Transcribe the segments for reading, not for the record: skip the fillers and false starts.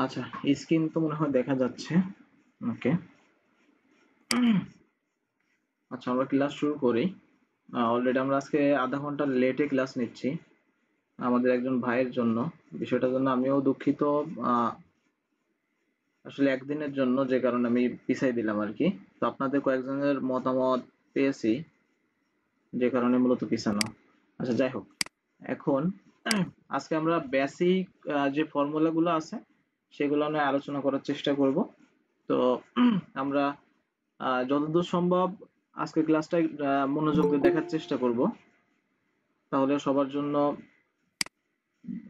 আচ্ছা, স্ক্রিন তো মনে হয় দেখা যাচ্ছে। ওকে, আচ্ছা আমরা ক্লাস শুরু করি। অলরেডি আমরা আজকে আধা ঘন্টা লেটে ক্লাস নিচ্ছি আমাদের একজন ভাইয়ের জন্য। বিষয়টার জন্য আমিও দুঃখিত। আসলে একদিনের জন্য, যে কারণে আমি পিছাই দিলাম আর কি। তো আপনাদের কয়েকজনের মতামত পেয়েছি, যে কারণে মূলত পিছানো। আচ্ছা যাই হোক, এখন আজকে আমরা বেসিক যে ফর্মুলাগুলো আছে সেগুলো নিয়ে আলোচনা করার চেষ্টা করব। তো আমরা যতদূর সম্ভব আজকে ক্লাসটা মনোযোগ দিয়ে দেখার চেষ্টা করব, তাহলে সবার জন্য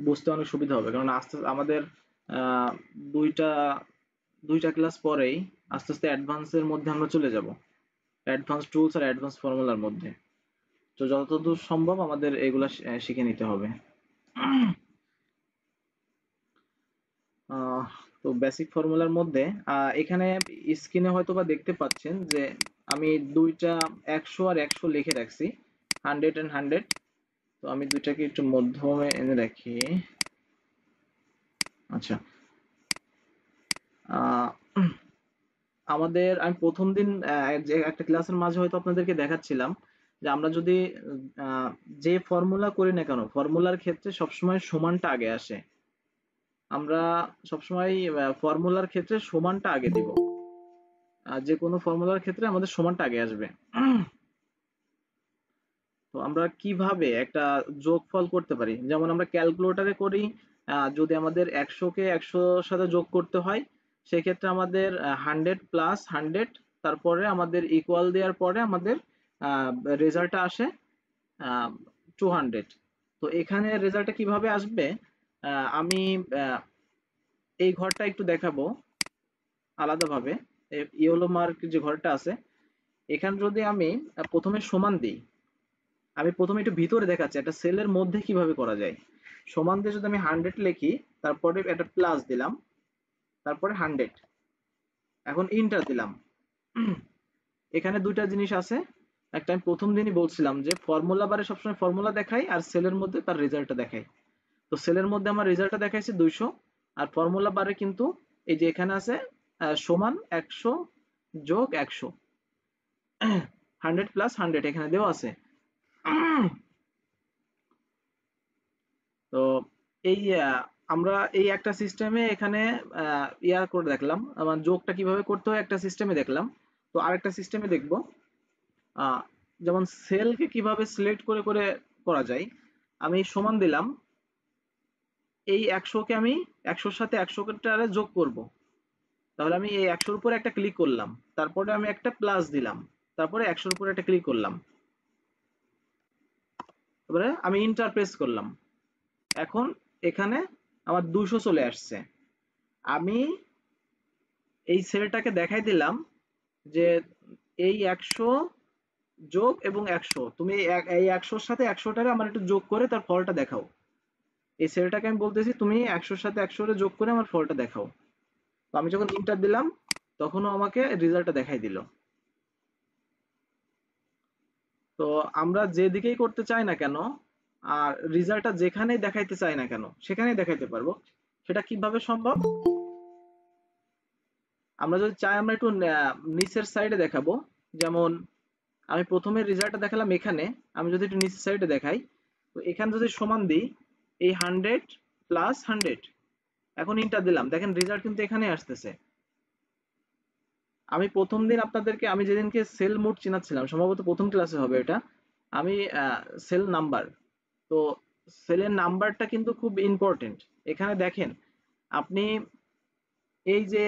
বুঝতে অনেক সুবিধা হবে। কারণ আস্তে আমাদের আহ, দুইটা দুইটা ক্লাস পরেই আস্তে আস্তে অ্যাডভান্সের মধ্যে আমরা চলে যাব, অ্যাডভান্স টুলস আর অ্যাডভান্স ফর্মুলার মধ্যে। তো যতদূর সম্ভব আমাদের এগুলা শিখে নিতে হবে। আহ, তো বেসিক ফর্মুলার মধ্যে এখানে স্ক্রিনে হয়তো বা দেখতে পাচ্ছেন যে আমি দুইটা 100 আর 100 লিখে রাখছি, 100 and 100। তো আমি দুইটাকে একটু মধ্যমে এনে রাখি। আচ্ছা, আহ, আমাদের আমি প্রথম দিন যে একটা ক্লাসের মাঝে হয়তো আপনাদেরকে দেখাচ্ছিলাম যে আমরা যদি আহ, যে ফর্মুলা করি না কেন, ফর্মুলার ক্ষেত্রে সবসময় সমানটা আগে আসে। আমরা সবসময় ফর্মুলার ক্ষেত্রে সমানটা আগে দিব। যে কোনো ফর্মুলার ক্ষেত্রে আমাদের সমানটা আগে আসবে। তো আমরা কিভাবে একটা যোগফল করতে পারি, যেমন আমরা ক্যালকুলেটরে করি। যদি আমাদের 100 কে 100 সাথে যোগ করতে হয়, সেক্ষেত্রে আমাদের 100 + 100, তারপরে আমাদের ইকুয়াল দেওয়ার পরে আমাদের রেজাল্টটা আসে 200। তো এখানে রেজাল্টটা কিভাবে আসবে, আমি এই ঘরটা একটু দেখাবো আলাদাভাবে। ইয়েলো মার্ক যে ঘরটা আছে, এখানে যদি আমি প্রথমে সমান দিই, আমি প্রথমে একটু ভিতরে দেখাচ্ছি একটা সেলের মধ্যে কিভাবে করা যায়। সমান দিয়ে যদি আমি 100 লিখি, তারপরে একটা প্লাস দিলাম, তারপরে 100, এখন ইন্টার দিলাম। এখানে দুইটা জিনিস আছে। একটা আমি প্রথম দিনই বলছিলাম যে ফর্মুলা বারে সবসময় ফর্মুলা দেখাই আর সেলের মধ্যে তার রেজাল্টটা দেখাই। তো সেলের মধ্যে আমার রেজাল্টটা দেখাইছে 200, আর ফর্মুলা বারে কিন্তু এই যে এখানে আছে সমান 100 যোগ 100, 100 + 100 এখানে দেওয়া আছে। তো এই আমরা এই একটা সিস্টেমে এখানে ইয়া করে দেখলাম, আমার যোগটা কিভাবে করতে হয় একটা সিস্টেমে দেখলাম। তো আরেকটা সিস্টেমে দেখব যেমন সেলকে কিভাবে সিলেক্ট করে করে করা যায়। আমি সমান দিলাম, এই 100-কে আমি 100-র সাথে 100-টারে যোগ করব। তাহলে আমি এই 100-র উপরে একটা ক্লিক করলাম, তারপরে আমি একটা প্লাস দিলাম, তারপরে 100-র উপরে একটা ক্লিক করলাম, তারপরে আমি ইন্টার প্রেস করলাম। এখন এখানে আমার 200 চলে আসছে। আমি এই সেলটাকে দেখাই দিলাম যে এই 100 যোগ এবং 100, তুমি এই 100-র সাথে 100-টারে আমার একটু যোগ করে তার ফলটা দেখাও। এই সেলটাকে আমি বলতেছি তুমি 100-র সাথে 100-রে যোগ করে আমার ফলটা দেখাও। তো আমি যখন ইন্টার দিলাম, তখনও আমাকে রেজাল্টটা দেখাই দিল। তো আমরা যেদিকেই করতে চাই না কেন, আর রেজাল্টটা যেখানেই দেখাইতে চাই না কেন সেখানেই দেখাইতে পারবো। সেটা কিভাবে সম্ভব? আমরা যদি চাই আমরা একটু নিচের সাইডে দেখাবো। যেমন আমি প্রথমে রেজাল্টটা দেখালাম এখানে, আমি যদি একটু নিচের সাইডে দেখাই, তো এখানে যদি সমান দিই এই 100 + 100, এখন ইন্টার দিলাম, দেখেন রেজাল্ট কিন্তু এখানে আসতেছে। আমি প্রথম দিন আপনাদেরকে, আমি যেদিনকে সেল মোড চিনাচ্ছিলাম, সম্ভবত প্রথম ক্লাসে হবে এটা, আমি সেল নাম্বার, তো সেলের নাম্বারটা কিন্তু খুব ইম্পর্টেন্ট। এখানে দেখেন আপনি এই যে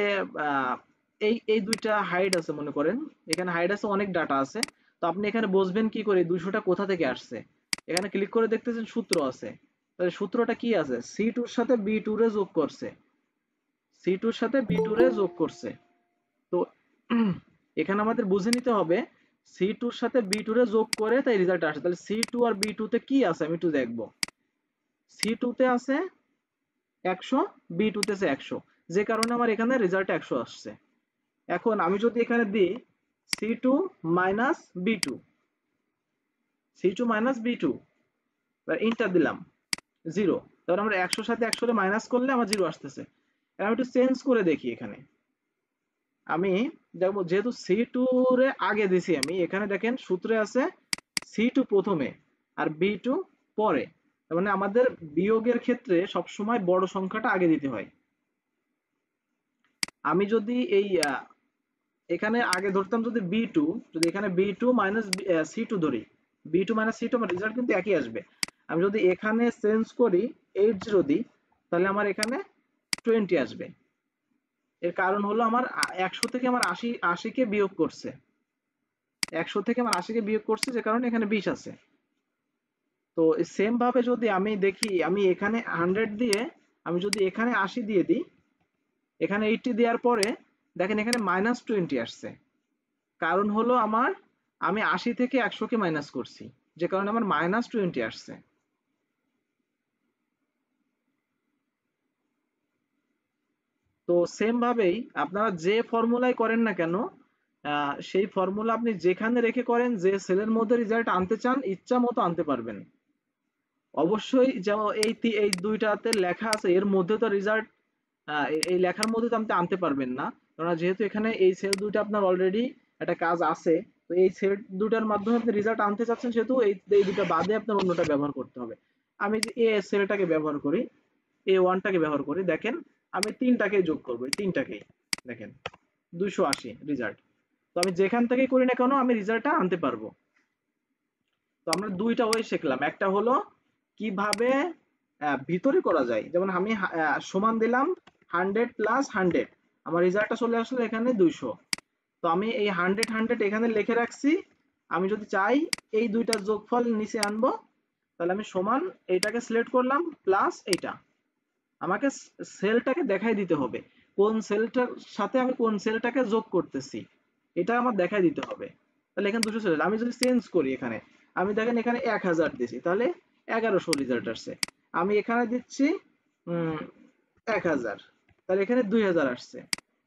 আহ, এই এই দুইটা হাইড আছে মনে করেন, এখানে হাইড আছে, অনেক ডাটা আছে। তো আপনি এখানে বুঝবেন কি করে 200টা কোথা থেকে আসছে। এখানে ক্লিক করে দেখতেছেন সূত্র আছে, তাহলে সূত্রটা কি আছে, C2-র সাথে B2 রে যোগ করছে, C2-র সাথে B2 রে যোগ করছে। তো এখানে আমাদের বুঝে নিতে হবে C2-র সাথে B2 রে যোগ করে তাই রেজাল্ট আসে। তাহলে C2 আর B2 তে কি আছে আমি একটু দেখবো। C2 তে আছে 100, B2 তে আছে 100, যে কারণে আমার এখানে রেজাল্ট 100 আসছে। এখন আমি যদি এখানে দিই C2 - B2, C2 - B2, inter দিলাম, 0। তাহলে আমরা 100-র সাথে 100 মাইনাস করলে আমার 0 আসতেছে। আমি একটু চেঞ্জ করে দেখি এখানে। আমি দেখবো যেহেতু C2 রে আগে দিছি, আমি এখানে দেখেন সূত্রে আছে C2 প্রথমে আর B2 পরে। তার মানে আমাদের বিয়োগের ক্ষেত্রে সবসময় বড় সংখ্যাটা আগে দিতে হয়। আমি যদি এই এখানে আগে ধরতাম যদি B2, যদি এখানে B2 মাইনাস C2 ধরি, B2 মাইনাস C2 আমার রেজাল্ট কিন্তু একই আসবে। আমি যদি এখানে চেঞ্জ করি 80 দিই, তাহলে আমার এখানে 20 আসবে। এর কারণ হলো আমার 100 থেকে আমার 80 কে বিয়োগ করছে, 100 থেকে আমার 80 কে বিয়োগ করছে, যে কারণে এখানে 20 আছে। তো সেম ভাবে যদি আমি দেখি, আমি এখানে 100 দিয়ে আমি যদি এখানে 80 দিয়ে দিই, এখানে 80 দেওয়ার পরে দেখেন এখানে -20 আসছে। কারণ হলো আমার আমি 80 থেকে 100 কে মাইনাস করছি, যে কারণে আমার -20 আসছে। তো সেম ভাবেই আপনারা যে ফর্মুলাই করেন না কেন, সেই ফর্মুলা আপনি যেখানে রেখে করেন, যে সেলের মধ্যে রেজাল্ট আনতে চান ইচ্ছা মতো আনতে পারবেন। অবশ্যই যেমন এই দুইটাতে লেখা আছে এর মধ্যে তো রেজাল্ট, এই লেখার মধ্যে তো আপনি আনতে পারবেন না, কারণ যেহেতু এখানে এই সেল দুইটা আপনার অলরেডি একটা কাজ আছে। তো এই সেল দুটার মাধ্যমে আপনি রেজাল্ট আনতে চাচ্ছেন, সেহেতু এই দুটা বাদে আপনার অন্যটা ব্যবহার করতে হবে। আমি যে এ সেলটাকে ব্যবহার করি, A1টাকে ব্যবহার করি, দেখেন আমি তিনটাকে যোগ করবো, এই তিনটাকেই দেখেন 280 রেজাল্ট। তো আমি যেখান থেকেই করি না কেন আমি রেজাল্টটা আনতে পারবো। তো আমরা দুইটা ওয়ে শিখলাম, একটা হলো কিভাবে ভিতরে করা যায়, যেমন আমি সমান দিলাম 100 প্লাস 100, আমার রেজাল্টটা চলে আসলো এখানে 200। তো আমি এই 100 100 এখানে লিখে রাখছি। আমি যদি চাই এই দুইটার যোগফল নিচে আনবো, তাহলে আমি সমান এইটাকে সিলেক্ট করলাম প্লাস এইটা। আমাকে সেলটাকে দেখাই দিতে হবে কোন সেলটার সাথে আমি কোন সেলটাকে যোগ করতেছি, এটা আমার দেখাই দিতে হবে। তাহলে এখানে 200 সেল, আমি যদি চেঞ্জ করি এখানে, আমি দেখেন এখানে 1000 দিছি, তাহলে 1100 রেজাল্ট আসছে। আমি এখানে দিচ্ছি 1000, তাহলে এখানে 2000 আসছে।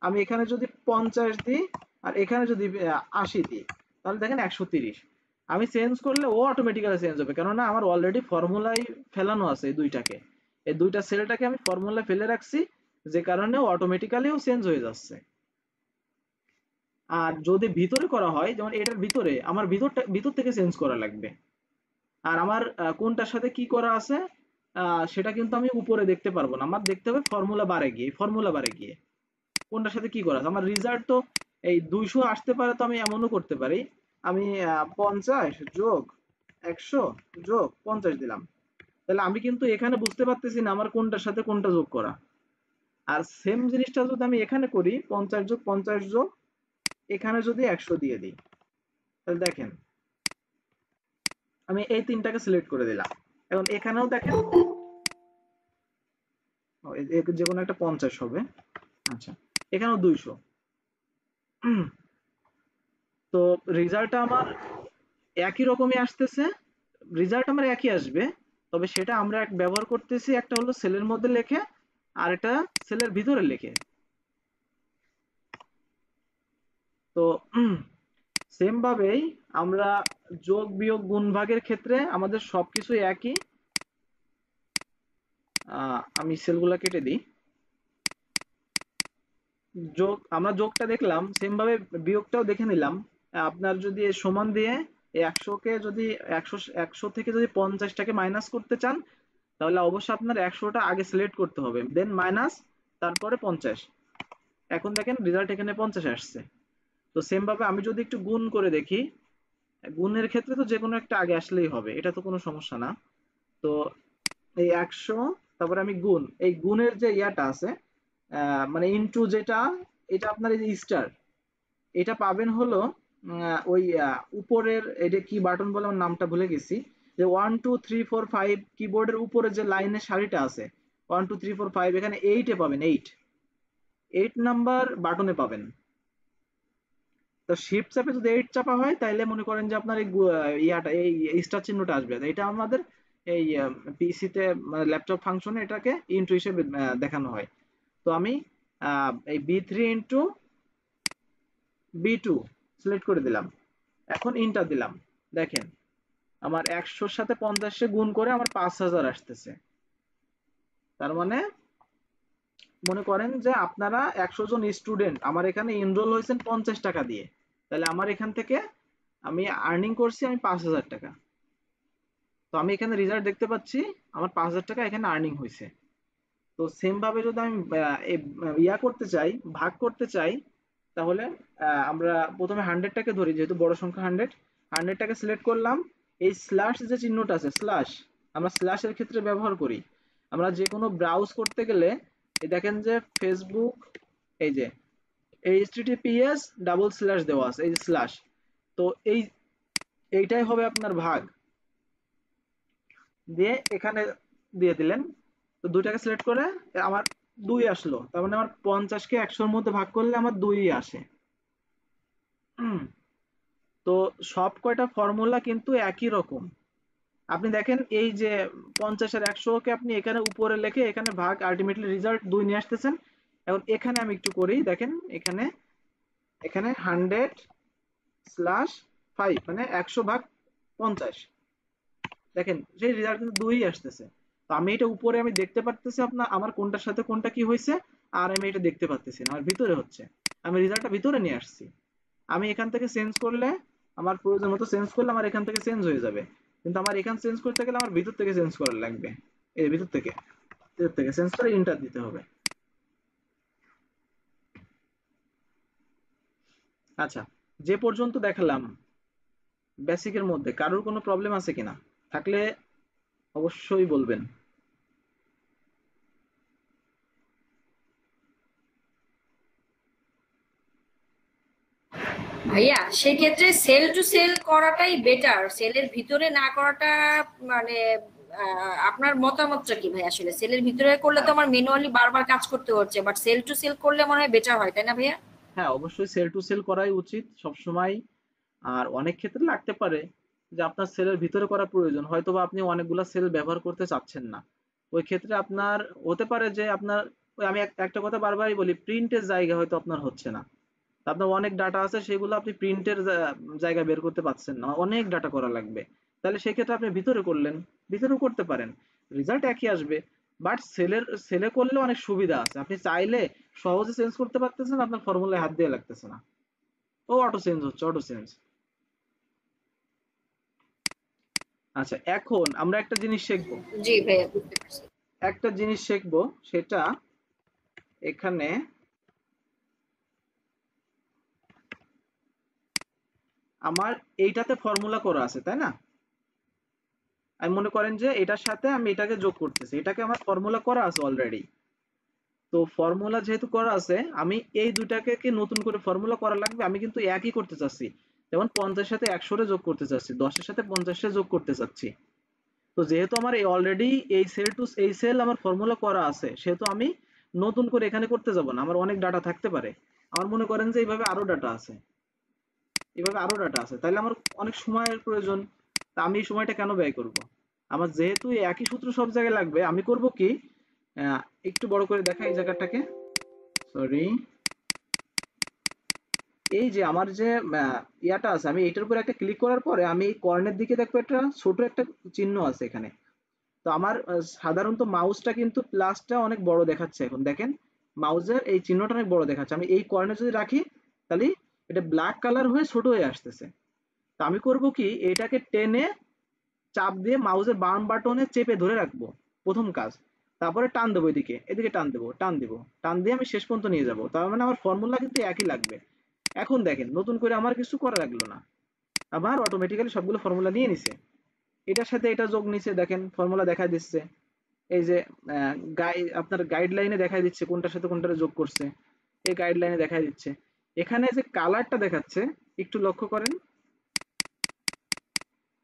আমি এখানে যদি 50 দিই আর এখানে যদি 80 দিই, তাহলে দেখেন 130। আমি চেঞ্জ করলে ও অটোমেটিক্যালি চেঞ্জ হবে, কেননা আমার অলরেডি ফর্মুলায় ফেলানো আছে এই দুইটাকে, এই দুইটা সেলটাকে আমি ফর্মুলায় ফেলে রাখছি, যে কারণে অটোমেটিক্যালিও চেঞ্জ হয়ে যাচ্ছে। আর যদি ভিতরে করা হয়, যেমন এটার ভিতরে আমার ভিতর থেকে চেঞ্জ করা লাগবে। আর আমার কোনটার সাথে কি করা আছে সেটা কিন্তু আমি উপরে দেখতে পারবো না, আমার দেখতে হবে ফর্মুলা বারে গিয়ে কোনটার সাথে কি করা আছে। আমার রেজাল্ট তো এই 200 আসতে পারে, তো আমি এমনও করতে পারি, আমি 50 যোগ 100 যোগ 50 দিলাম, তাহলে আমি কিন্তু এখানে বুঝতে পারতেছি না আমার কোনটার সাথে কোনটা যোগ করা। আর সেম জিনিসটা যদি আমি এখানে করি 50 যোগ 50 যোগ এখানে যদি 100 দিয়ে দিই, তাহলে দেখেন আমি এই তিনটাকে সিলেক্ট করে দিলাম। এখন এখানেও দেখেন যে কোনো একটা 50 হবে। আচ্ছা, এখানেও 200। তো রেজাল্টটা আমার একই রকমই আসতেছে, রেজাল্ট আমার একই আসবে, তবে সেটা আমরা ব্যবহার করতেছি একটা হলো সেলের মধ্যে লেখে আর এটা সেলের ভিতরে লেখে। তো সেম ভাবেই আমরা যোগ বিয়োগ গুণ ভাগের ক্ষেত্রে আমাদের সবকিছু একই। আমি সেলগুলা কেটে দিই। আমরা যোগটা দেখলাম, সেম ভাবে বিয়োগটাও দেখে নিলাম। আপনার যদি সমান দিয়ে 100কে যদি 100 থেকে যদি 50টাকে মাইনাস করতে চান, তাহলে অবশ্যই আপনার 100টা আগে সিলেক্ট করতে হবে, দেন মাইনাস, তারপরে 50। এখন দেখেন রেজাল্ট এখানে 50 আসছে। তো সেম ভাবে আমি যদি একটু গুণ করে দেখি, গুণের ক্ষেত্রে তো যে কোনো একটা আগে আসলেই হবে, এটা তো কোনো সমস্যা না। তো এই 100, তারপরে আমি গুণ, এই গুণের যে ইয়াটা আছে মানে ইনটু যেটা, এটা আপনার এই যে স্টার, এটা পাবেন হলো ওই উপরের এটা কি বাটন বলে আমার নামটা ভুলে গেছি, যে 1 2 3 4 5 কিবোর্ডের উপরে যে লাইনের সারিটা আছে 1 2 3 4 5, এখানে 8 এ পাবেন, 8 নাম্বার বাটনে পাবেন। তো শিফট চাপে যদি 8 চাপা হয় তাহলে মনে করেন যে আপনার এই ইয়াটা এই স্টার চিহ্নটা আসবে, এটা আমাদের এই পিসিতে মানে ল্যাপটপ ফাংশনে এটাকে ইনটু হিসেবে দেখানো হয়। তো আমি এই B3 ইনটু B2 সিলেক্ট করে দিলাম, এখন ইন্টার দিলাম। দেখেন আমার 100-র সাথে 50 গুণ করে আমার 5000 আসতেছে। তার মানে মনে করেন যে আপনারা 100 জন স্টুডেন্ট আমার এখানে এনরোল হয়েছেন 50 টাকা দিয়ে, তাহলে আমার এখান থেকে আমি আর্নিং করছি আমি 5,000 টাকা। তো আমি এখানে রেজাল্ট দেখতে পাচ্ছি আমার 5,000 টাকা এখানে আর্নিং হয়েছে। তো সেম ভাবে যদি আমি ইয়া করতে চাই, ভাগ করতে চাই, তাহলে আমরা প্রথমে 100টাকে ধরি, যেহেতু বড় সংখ্যা 100টাকে সিলেক্ট করলাম। এই স্ল্যাশ যে চিহ্নটা আছে স্ল্যাশ, আমরা স্ল্যাশের ক্ষেত্রে ব্যবহার করি। আমরা যে কোনো ব্রাউজ করতে গেলে এই দেখেন যে ফেসবুক, এই যে এইচটিটিপিএস ডাবল স্ল্যাশ দেওয়া আছে, এই যে স্ল্যাশ। তো এইটাই হবে আপনার ভাগ, দিয়ে এখানে দিয়ে দিলেন। তো দুইটাকে সিলেক্ট করে আমার 2 আসলো, তার মানে আমার 50কে 100-র মধ্যে ভাগ করলে আমার 2 আসে। তো সব কয়টা ফর্মুলা কিন্তু একই রকম। আপনি দেখেন এই যে 50 আর 100কে আপনি এখানে উপরে লিখে এখানে ভাগ, আলটিমেটলি রেজাল্ট 2 নিয়ে আসতেছেন। এখন এখানে আমি একটু করি, দেখেন এখানে এখানে 100/5 মানে 100/50, দেখেন সেই রেজাল্ট কিন্তু 2 আসতেছে। তো আমি এটা উপরে আমি দেখতে পারতেছি আপনার আমার কোনটার সাথে কোনটা কি হয়েছে, আর আমি এটা দেখতে পারতেছি না, আমার ভিতরে হচ্ছে। আমি রেজাল্টটা ভিতরে নিয়ে আসছি। আমি এখান থেকে চেঞ্জ করলে, আমার প্রয়োজন মতো চেঞ্জ করলে আমার এখান থেকে চেঞ্জ হয়ে যাবে। কিন্তু আমার এখান চেঞ্জ করতে গেলে আমার ভিতর থেকে চেঞ্জ করা লাগবে। এই ভিতর থেকে চেঞ্জ করে এন্টার দিতে হবে। আচ্ছা, যে পর্যন্ত দেখালাম বেসিকের মধ্যে কারোর কোনো প্রবলেম আছে কিনা? থাকলে অবশ্যই বলবেন। ভাইয়া সেক্ষেত্রে সেল টু সেল করাটাই বেটার, সেলের ভিতরে না করাটা মানে আপনার মতামতটা কি ভাই? আসলে সেলের ভিতরে করলে তো হ্যাঁ, আমার ম্যানুয়ালি বারবার কাজ করতে হচ্ছে, বাট সেল টু সেল করলে মনে হয় বেটার হয়, তাই না ভাইয়া? হ্যাঁ, অবশ্যই সেল টু সেল করাই উচিত সবসময়। আর অনেক ক্ষেত্রে লাগতে পারে যে আপনার সেলের ভিতরে করা প্রয়োজন, হয়তোবা আপনি অনেকগুলা সেল ব্যবহার করতে চাচ্ছেন না। ওই ক্ষেত্রে আপনার হতে পারে যে আপনার, ওই আমি একটা কথা বারবারই বলি, প্রিন্টের জায়গা হয়তো আপনার হচ্ছে না। তা আপনার অনেক ডাটা আছে, সেগুলো আপনি প্রিন্টের জায়গা বের করতে পারছেন না, অনেক ডাটা করা লাগবে। তাহলে সেক্ষেত্রে আপনি ভিতরে করলেন, ভিতরেও করতে পারেন, রেজাল্ট একই আসবে। বাট সেলে করলে অনেক সুবিধা আছে, আপনি চাইলে সহজে চেঞ্জ করতে পারতেছেন, আপনার ফর্মুলায় হাত দিয়ে লাগতেছে না। ও অটো চেঞ্জ হচ্ছে, অটো চেঞ্জ। আচ্ছা, এখন আমরা একটা জিনিস শিখবো, জি ভাইয়া, বুঝতে পারছি। সেটা এখানে আমার এইটাতে ফর্মুলা করা আছে, তাই না? আমি মনে করেন যে এটার সাথে আমি এটাকে যোগ করতেছি, এটাকে আমার ফর্মুলা করা আছে অলরেডি। তো ফর্মুলা যেহেতু করা আছে, আমি এই দুটাকে কি নতুন করে ফর্মুলা করা লাগবে? আমি কিন্তু একই করতে চাচ্ছি। যেমন 50 সাথে 100 রে যোগ করতে চাচ্ছি, 10-এর সাথে 50 রে যোগ করতে চাচ্ছি। তো যেহেতু আমার এই অলরেডি এই সেল আমার ফর্মুলা করা আছে, সেহেতু আমি নতুন করে এখানে করতে যাব না, আমার অনেক ডাটা থাকতে পারে। আমার মনে করেন যে এইভাবে আরো ডাটা আছে, তাহলে আমার অনেক সময়ের প্রয়োজন। তা আমি এই সময়টা কেন ব্যয় করব? আমার যেহেতু এই একই সূত্র সব জায়গায় লাগবে, আমি করব কি, আহ, একটু বড় করে দেখা এই জায়গাটাকে, সরি, এই যে আমার যে ইয়াটা আছে, আমি এটার উপর একটা ক্লিক করার পরে আমি এই কর্নের দিকে দেখবো একটা ছোট একটা চিহ্ন আছে এখানে। তো আমার সাধারণত মাউসটা কিন্তু প্লাসটা অনেক বড় দেখাচ্ছে, এখন দেখেন মাউসের এই চিহ্নটা অনেক বড় দেখাচ্ছে। আমি এই কর্নে যদি রাখি, তাহলে এটা ব্ল্যাক কালার হয়ে ছোট হয়ে আসতেছে। তো আমি করব কি, এটাকে টেনে চাপ দিয়ে মাউসের বাম বাটনে চেপে ধরে রাখবো, প্রথম কাজ। তারপরে টান দেবো, এদিকে টান দেবো, টান দিয়ে আমি শেষ পর্যন্ত নিয়ে যাব, তার মানে আমার ফর্মুলা কিন্তু একই লাগবে। এখন দেখেন নতুন করে আমার কিছু করা লাগলো না, আবার অটোমেটিক্যালি সবগুলো ফর্মুলা নিয়ে নিছে। এটার সাথে এটা যোগ নিছে, দেখেন ফর্মুলা দেখা দিচ্ছে। এই যে আপনার গাইডলাইনে দেখা দিচ্ছে কোনটার সাথে কোনটা যোগ করছে, এই গাইডলাইনে দেখা দিচ্ছে। এখানে যে কালারটা দেখাচ্ছে, একটু লক্ষ্য করেন,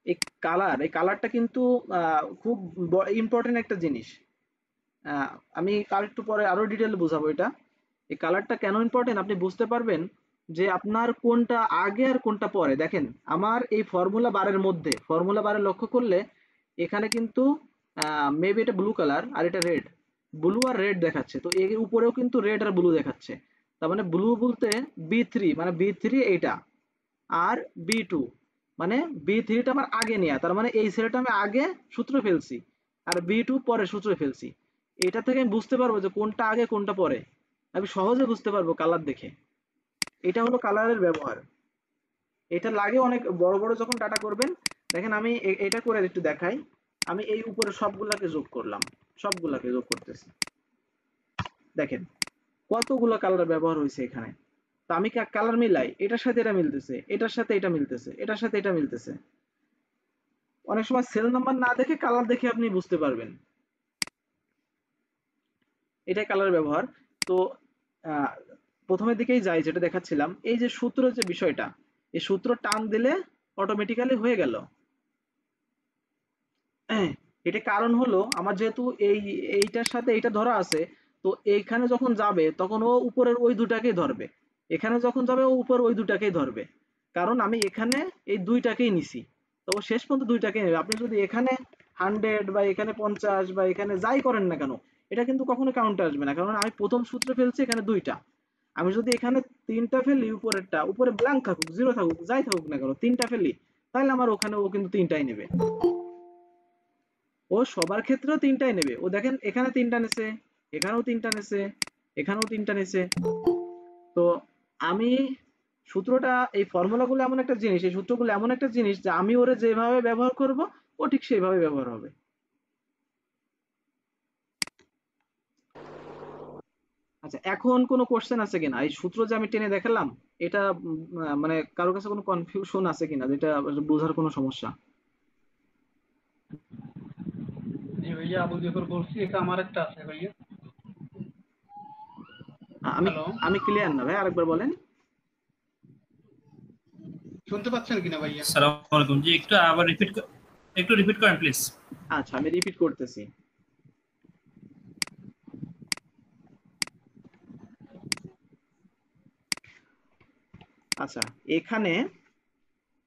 এই কালারটা কিন্তু খুব ইম্পর্টেন্ট একটা জিনিস। আহ, আমি একটু পরে আরো ডিটেল বুঝাবো এটা। এই কালারটা কেন ইম্পর্টেন্ট আপনি বুঝতে পারবেন যে আপনার কোনটা আগে আর কোনটা পরে। দেখেন আমার এই ফর্মুলা বারে লক্ষ্য করলে এখানে কিন্তু মেবি এটা ব্লু কালার আর এটা রেড, ব্লু আর রেড দেখাচ্ছে। তো এর উপরেও কিন্তু রেড আর ব্লু দেখাচ্ছে। তার মানে ব্লু বলতে বি3, মানে বি3 এইটা, আর বি2 মানে বি3টা আমার আগে নেয়া, তার মানে এই সেলটা আমি আগে সূত্র ফেলছি, আর বি2 পরে সূত্র ফেলছি। এটা থেকে আমি বুঝতে পারবো যে কোনটা আগে কোনটা পরে, আমি সহজে বুঝতে পারবো কালার দেখে। এটা হলো কালারের ব্যবহার। এটা লাগে অনেক বড় বড় যখন ডাটা করবেন। দেখেন আমি এটা করে একটু দেখাই। আমি এই উপরে সবগুলাকে যোগ করলাম, সবগুলাকে যোগ করতেছি, দেখেন কতগুলো কালার ব্যবহার হয়েছে এখানে। তো আমি কালার মিলাই, এটার সাথে এটা মিলতেছে, এটার সাথে এটা মিলতেছে, এটার সাথে এটা মিলতেছে। অনেক সময় সেল নাম্বার না দেখে কালার দেখে আপনি বুঝতে পারবেন। এটাই কালার ব্যবহার। তো আহ, প্রথমের দিকেই যাই, যেটা দেখাচ্ছিলাম, এই যে সূত্র যে বিষয়টা, এই সূত্র টান দিলে অটোমেটিক্যালি হয়ে গেল। এটা কারণ হলো আমার যেহেতু এইটার সাথে এইটা ধরা আছে, তো এইখানে যখন যাবে তখন ও উপরের ওই দুটাকেই ধরবে, এখানে যখন যাবে ও উপর ওই দুটাকেই ধরবে, কারণ আমি এখানে এই দুইটাকেই নিছি। তো ও শেষ পর্যন্ত দুইটাকেই নেবে। আপনি যদি এখানে 100 বা এখানে 50 বা এখানে যাই করেন না কেন, এটা কিন্তু কখনো কাউন্টে আসবে না, কারণ আমি প্রথম সূত্রে ফেলছি এখানে দুইটা। আমি যদি এখানে তিনটা ফেলি, উপরেরটা উপরে ব্ল্যাঙ্ক থাকুক, জিরো থাকুক, যাই থাকুক না কেন, তিনটা ফেলি, তাহলে আমার ওখানে ও কিন্তু তিনটাই নেবে। ও সবার ক্ষেত্রেও তিনটাই নেবে। ও দেখেন এখানে তিনটা নেছে, এখানেও তিনটা নেছে, এখানেও তিনটা নেছে। তো আমি সূত্রটা, এই ফর্মুলাগুলো এমন একটা জিনিস, এই সূত্রগুলো এমন একটা জিনিস যে আমি ওরে যেভাবে ব্যবহার করব ও ঠিক সেইভাবে ব্যবহার হবে। আচ্ছা, এখন কোনো কোশ্চেন আছে কিনা? এই সূত্র যে আমি টেনে দেখালাম, এটা মানে কারোর কাছে কোনো কনফিউশন আছে কিনা, যেটা বোঝার কোনো সমস্যা? জি ভাইয়া, আবু জেফর বলছি, এটা আমার একটা আছে ভাইয়া। আমি হ্যালো, আমি ক্লিয়ার না ভাই, আরেকবার বলেন। শুনতে পাচ্ছেন কিনা ভাইয়া? সালাম আলাইকুম জি, একটু আবার একটু রিপিট করেন প্লিজ। আচ্ছা, আমি রিপিট করতেছি। আচ্ছা, এখানে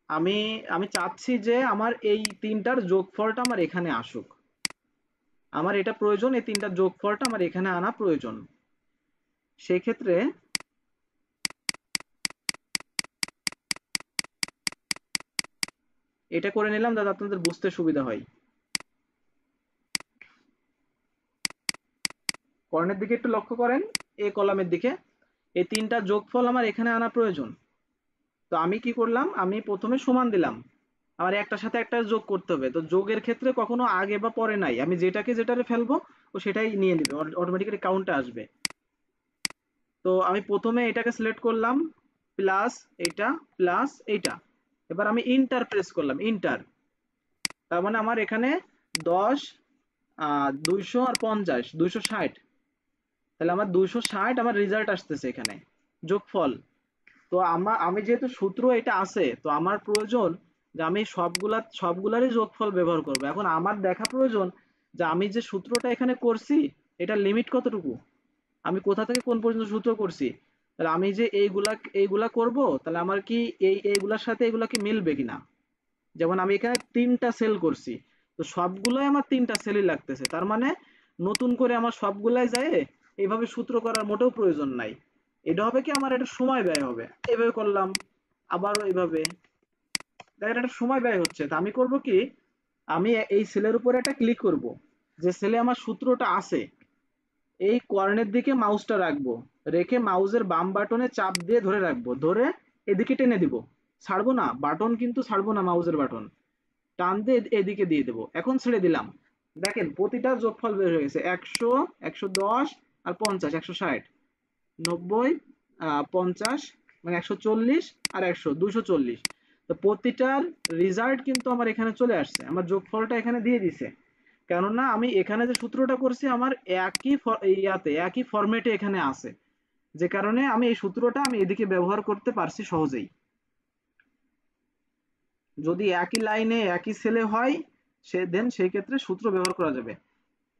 আমি আমি চাচ্ছি যে আমার এই তিনটার যোগফলটা আমার এখানে আসুক। আমার এটা প্রয়োজন, এই তিনটার যোগফলটা আমার এখানে আনা প্রয়োজন। সেই ক্ষেত্রে এটা করে নিলাম যাতে আপনাদের বুঝতে সুবিধা হয়। কর্ণের দিকে একটু লক্ষ্য করেন, এই কলামের দিকে এই তিনটা যোগফল আমার এখানে আনা প্রয়োজন। তো আমি কি করলাম, আমি প্রথমে সমান দিলাম, আমার একটার সাথে একটা যোগ করতে হবে। তো যোগের ক্ষেত্রে কখনো আগে বা পরে নাই, আমি যেটাকে যেটারে ফেলবো ও সেটাই নিয়ে নিবে, অটোমেটিক্যালি কাউন্টে আসবে। তো আমি প্রথমে এটাকে সিলেক্ট করলাম, প্লাস এইটা, প্লাস এইটা। এবার আমি ইন্টার প্রেস করলাম, ইন্টার। তার মানে আমার এখানে 10, 200 আর 50, 260। তাহলে আমার 260 আমার রেজাল্ট আসতেছে এখানে, যোগফল। তো আমি যেহেতু সূত্র এটা আছে, তো আমার প্রয়োজন যে আমি সবগুলারই যোগফল ব্যবহার করব। এখন আমার দেখা প্রয়োজন যে আমি যে সূত্রটা এখানে করছি, এটা লিমিট কতটুকু, আমি কোথা থেকে কোন পর্যন্ত সূত্র করছি। তাহলে আমি যে এইগুলা এইগুলা করব, তাহলে আমার কি এইগুলার সাথে এগুলা কি মিলবে কিনা। যেমন আমি এখানে তিনটা সেল করছি, তো সবগুলাই আমার তিনটা সেলই লাগতেছে, তার মানে নতুন করে আমার সবগুলাই যায় এইভাবে সূত্র করার মোটেও প্রয়োজন নাই। এটা হবে কি, আমার এটা সময় ব্যয় হবে। এইভাবে করলাম, আবারও এইভাবে, দেখেন এটা সময় ব্যয় হচ্ছে। তা আমি করব কি, আমি এই সেলের উপরে একটা ক্লিক করব, যে সেলে আমার সূত্রটা আছে, এই কর্ণের দিকে মাউসটা রাখবো, রেখে মাউসের বাম বাটনে চাপ দিয়ে ধরে রাখবো, ধরে এদিকে টেনে দিব, ছাড়বো না বাটন, কিন্তু ছাড়বো না মাউসের বাটন, টান দিয়ে এদিকে দিয়ে দেবো। এখন ছেড়ে দিলাম, দেখেন প্রতিটা যোগফল বের হয়ে গেছে, 100, 110 আর 50, 160, 90, 50, মানে 140 আর 100, 240। তো প্রতিটার রেজাল্ট কিন্তু আমার এখানে চলে আসছে, আমার যোগফলটা এখানে দিয়ে দিছে। কেননা আমি এখানে যে সূত্রটা করছি আমার একই ফরম্যাটে এখানে আছে, যে কারণে আমি এই সূত্রটা আমি এদিকে ব্যবহার করতে পারছি সহজেই। যদি একই লাইনে একই সেলে হয়, সেই ক্ষেত্রে সূত্র ব্যবহার করা যাবে।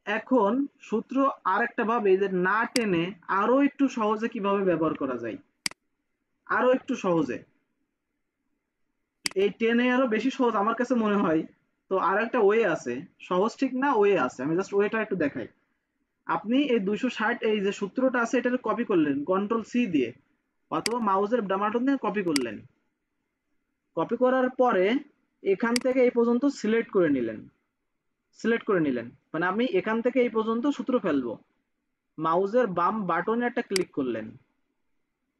এখন সূত্র আরেকটা ভাবে যে না টেনে আরো একটু সহজে কিভাবে ব্যবহার করা যায়, আরো একটু সহজে, এই টেনে আরো বেশি সহজ আমার কাছে মনে হয়। তো আর একটা ওয়ে আছে, সহজ ঠিক না, ওয়ে আছে, আমি জাস্ট ওয়েটা একটু দেখাই। আপনি এই 260, এই যে সূত্রটা আছে এটাকে কপি করলেন কন্ট্রোল সি দিয়ে, অথবা মাউসের ডান বাটন দিয়ে কপি করলেন। কপি করার পরে এখান থেকে এই পর্যন্ত সিলেক্ট করে নিলেন, মানে আমি এখান থেকে এই পর্যন্ত সূত্র ফেলবো, মাউসের বাম বাটনে একটা ক্লিক করলেন,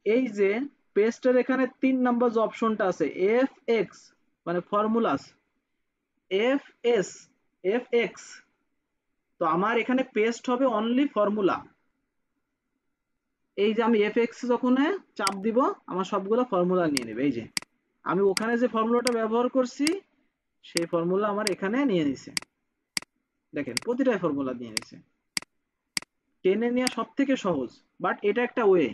এই যে পেস্টের এখানে 3 নাম্বার যে অপশনটা আছে এফ এক্স মানে formulas, F S F x, তো আমার এখানে পেস্ট হবে অনলি ফর্মুলা। এই যে আমি এফ এক্স যখন চাপ দিব আমার সবগুলো ফর্মুলা নিয়ে নেবে। এই যে আমি ওখানে যে ফর্মুলাটা ব্যবহার করছি সেই ফর্মুলা আমার এখানে নিয়ে নিছে, দেখেন প্রতিটাই ফর্মুলা নিয়ে নিছে। টেনে নেওয়া সব থেকে সহজ, বাট এটা একটা ওয়ে।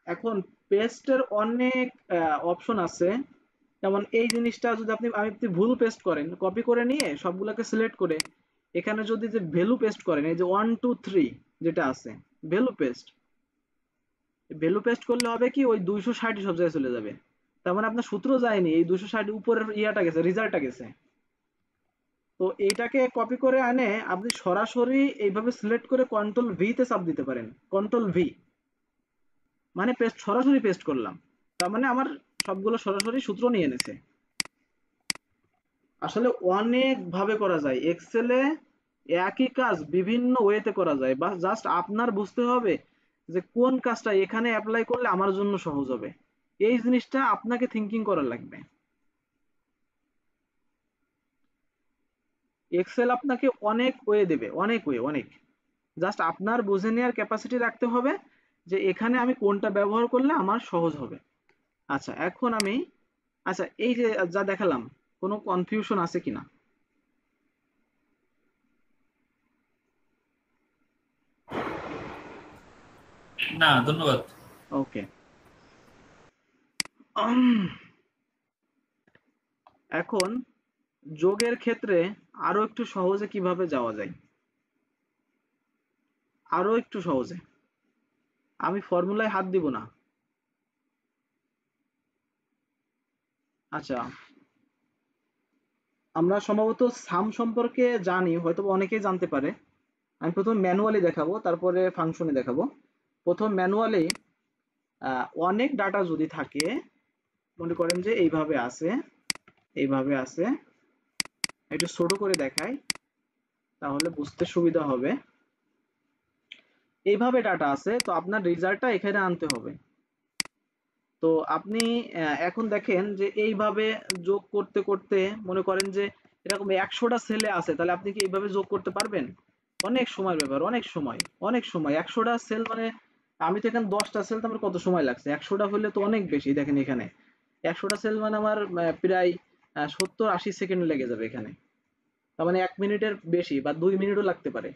এখন পেস্টের অনেক অপশন আছে, যেমন এই জিনিসটা যদি আপনি ভুল পেস্ট করেন, কপি করে নিয়ে সবগুলোকে সিলেক্ট করে এখানে যদি যে ভ্যালু পেস্ট করেন, এই যে 1 2 3 যেটা আছে ভ্যালু পেস্ট করলে হবে কি ওই 260 সব জায়গায় চলে যাবে, তার মানে আপনার সূত্র যায়নি, এই 260 উপরের ইয়াটা গেছে, রেজাল্টটা গেছে। তো এইটাকে কপি করে আনে আপনি সরাসরি এইভাবে সিলেক্ট করে কন্ট্রোল ভি তে চাপ দিতে পারেন, কন্ট্রোল ভি মানে পেস্ট, সরাসরি পেস্ট করলাম, তার মানে আমার সবগুলো সরাসরি সূত্র নিয়ে এনেছে। আসলে অনেক ভাবে করা যায় এক্সেলে, একই কাজ বিভিন্ন ওয়েতে করা যায়, বা জাস্ট আপনার বুঝতে হবে যে কোন কাজটা এখানে অ্যাপ্লাই করলে আমার জন্য সহজ হবে, এই জিনিসটা আপনাকে থিঙ্কিং করা লাগবে। এক্সেল আপনাকে অনেক ওয়ে দেবে, অনেক ওয়ে, অনেক, জাস্ট আপনার বুঝে নেওয়ার ক্যাপাসিটি রাখতে হবে যে এখানে আমি কোনটা ব্যবহার করলে আমার সহজ হবে। আচ্ছা এখন আমি, আচ্ছা এই যে যা দেখালাম কোনো কনফিউশন আছে কিনা? না, ধন্যবাদ। ওকে, এখন যোগের ক্ষেত্রে আরো একটু সহজে কিভাবে যাওয়া যায়, আরো একটু সহজে, আমি ফর্মুলায় হাত দিব না। আচ্ছা আমরা সম্ভবত সাম সম্পর্কে জানি, হয়তো অনেকেই জানতে পারে। আমি প্রথম ম্যানুয়ালি দেখাবো, তারপরে ফাংশনে দেখাবো। প্রথম ম্যানুয়ালি অনেক ডাটা যদি থাকে, মনে করেন যে এইভাবে আছে, এইভাবে আছে, একটু ছোট করে দেখাই তাহলে বুঝতে সুবিধা হবে। এইভাবে ডাটা আছে, তো আপনার রেজাল্টটা এখানে আনতে হবে। তো আপনি এখন দেখেন যে এইভাবে যোগ করতে করতে মনে করেন যে এরকম 100টা সেলে আছে, তাহলে আপনি কি এইভাবে যোগ করতে পারবেন? অনেক সময়ের ব্যাপার, অনেক সময়, অনেক সময়। 100টা সেল মানে আমি তো এখানে 10টা সেল, তো আমার কত সময় লাগছে, 100টা হলে তো অনেক বেশি। দেখেন এখানে 100টা সেল মানে আমার প্রায় 70-80 সেকেন্ড লেগে যাবে এখানে, তার মানে 1 মিনিটের বেশি বা 2 মিনিটও লাগতে পারে।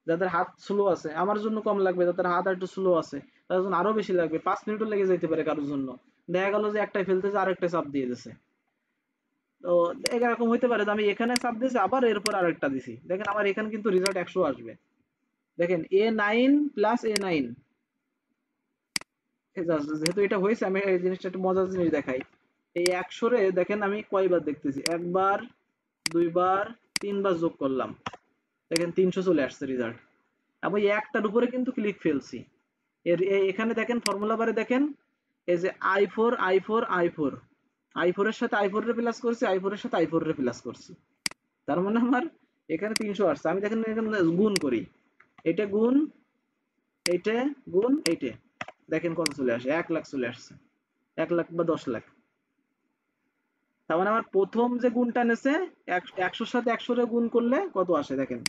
যাদের হাত স্লো আছে, আমার জন্য কম লাগবে, যাদের হাত একটু স্লো আছে তাদের জন্য আরো বেশি লাগবে, 5 মিনিটও লেগে যেতে পারে কারোর জন্য। দেখা গেল যে একটাই ফেলতেছে আরেকটা চাপ দিয়ে দিছে, তো এরকম হইতে পারে যে আমি এখানে চাপ দিয়েছি আবার এরপর আরেকটা দিছি, দেখেন আমার এখানে কিন্তু রেজাল্ট 100 আসবে। দেখেন A9 প্লাস A9, যেহেতু এটা হয়েছে আমি এই জিনিসটা একটু মজার জিনিস দেখাই। এই 100 রে দেখেন আমি কয়বার দেখতেছি, একবার, দুইবার, তিনবার যোগ করলাম, দেখেন 300 চলে আসছে রেজাল্ট। আমি একটার উপরে কিন্তু ক্লিক ফেলছি। এখানে দেখেন ফর্মুলা বারে দেখেন এই যে i4 i4 i4, i4 এর সাথে i4 রে প্লাস করছি, i4 এর সাথে i4 রে প্লাস করছি, তার মানে আমার এখানে 300 আসছে। আমি দেখেন এখানে গুণ করি, এটা গুণ এইটা গুণ এইটা, দেখেন কত চলে আসে, 1 লাখ চলে আসছে, 1 লাখ বা 10 লাখ। তার মানে আমার প্রথম যে গুণটা নেছে 100 সাথে 100 রে গুণ করলে কত আসে দেখেন,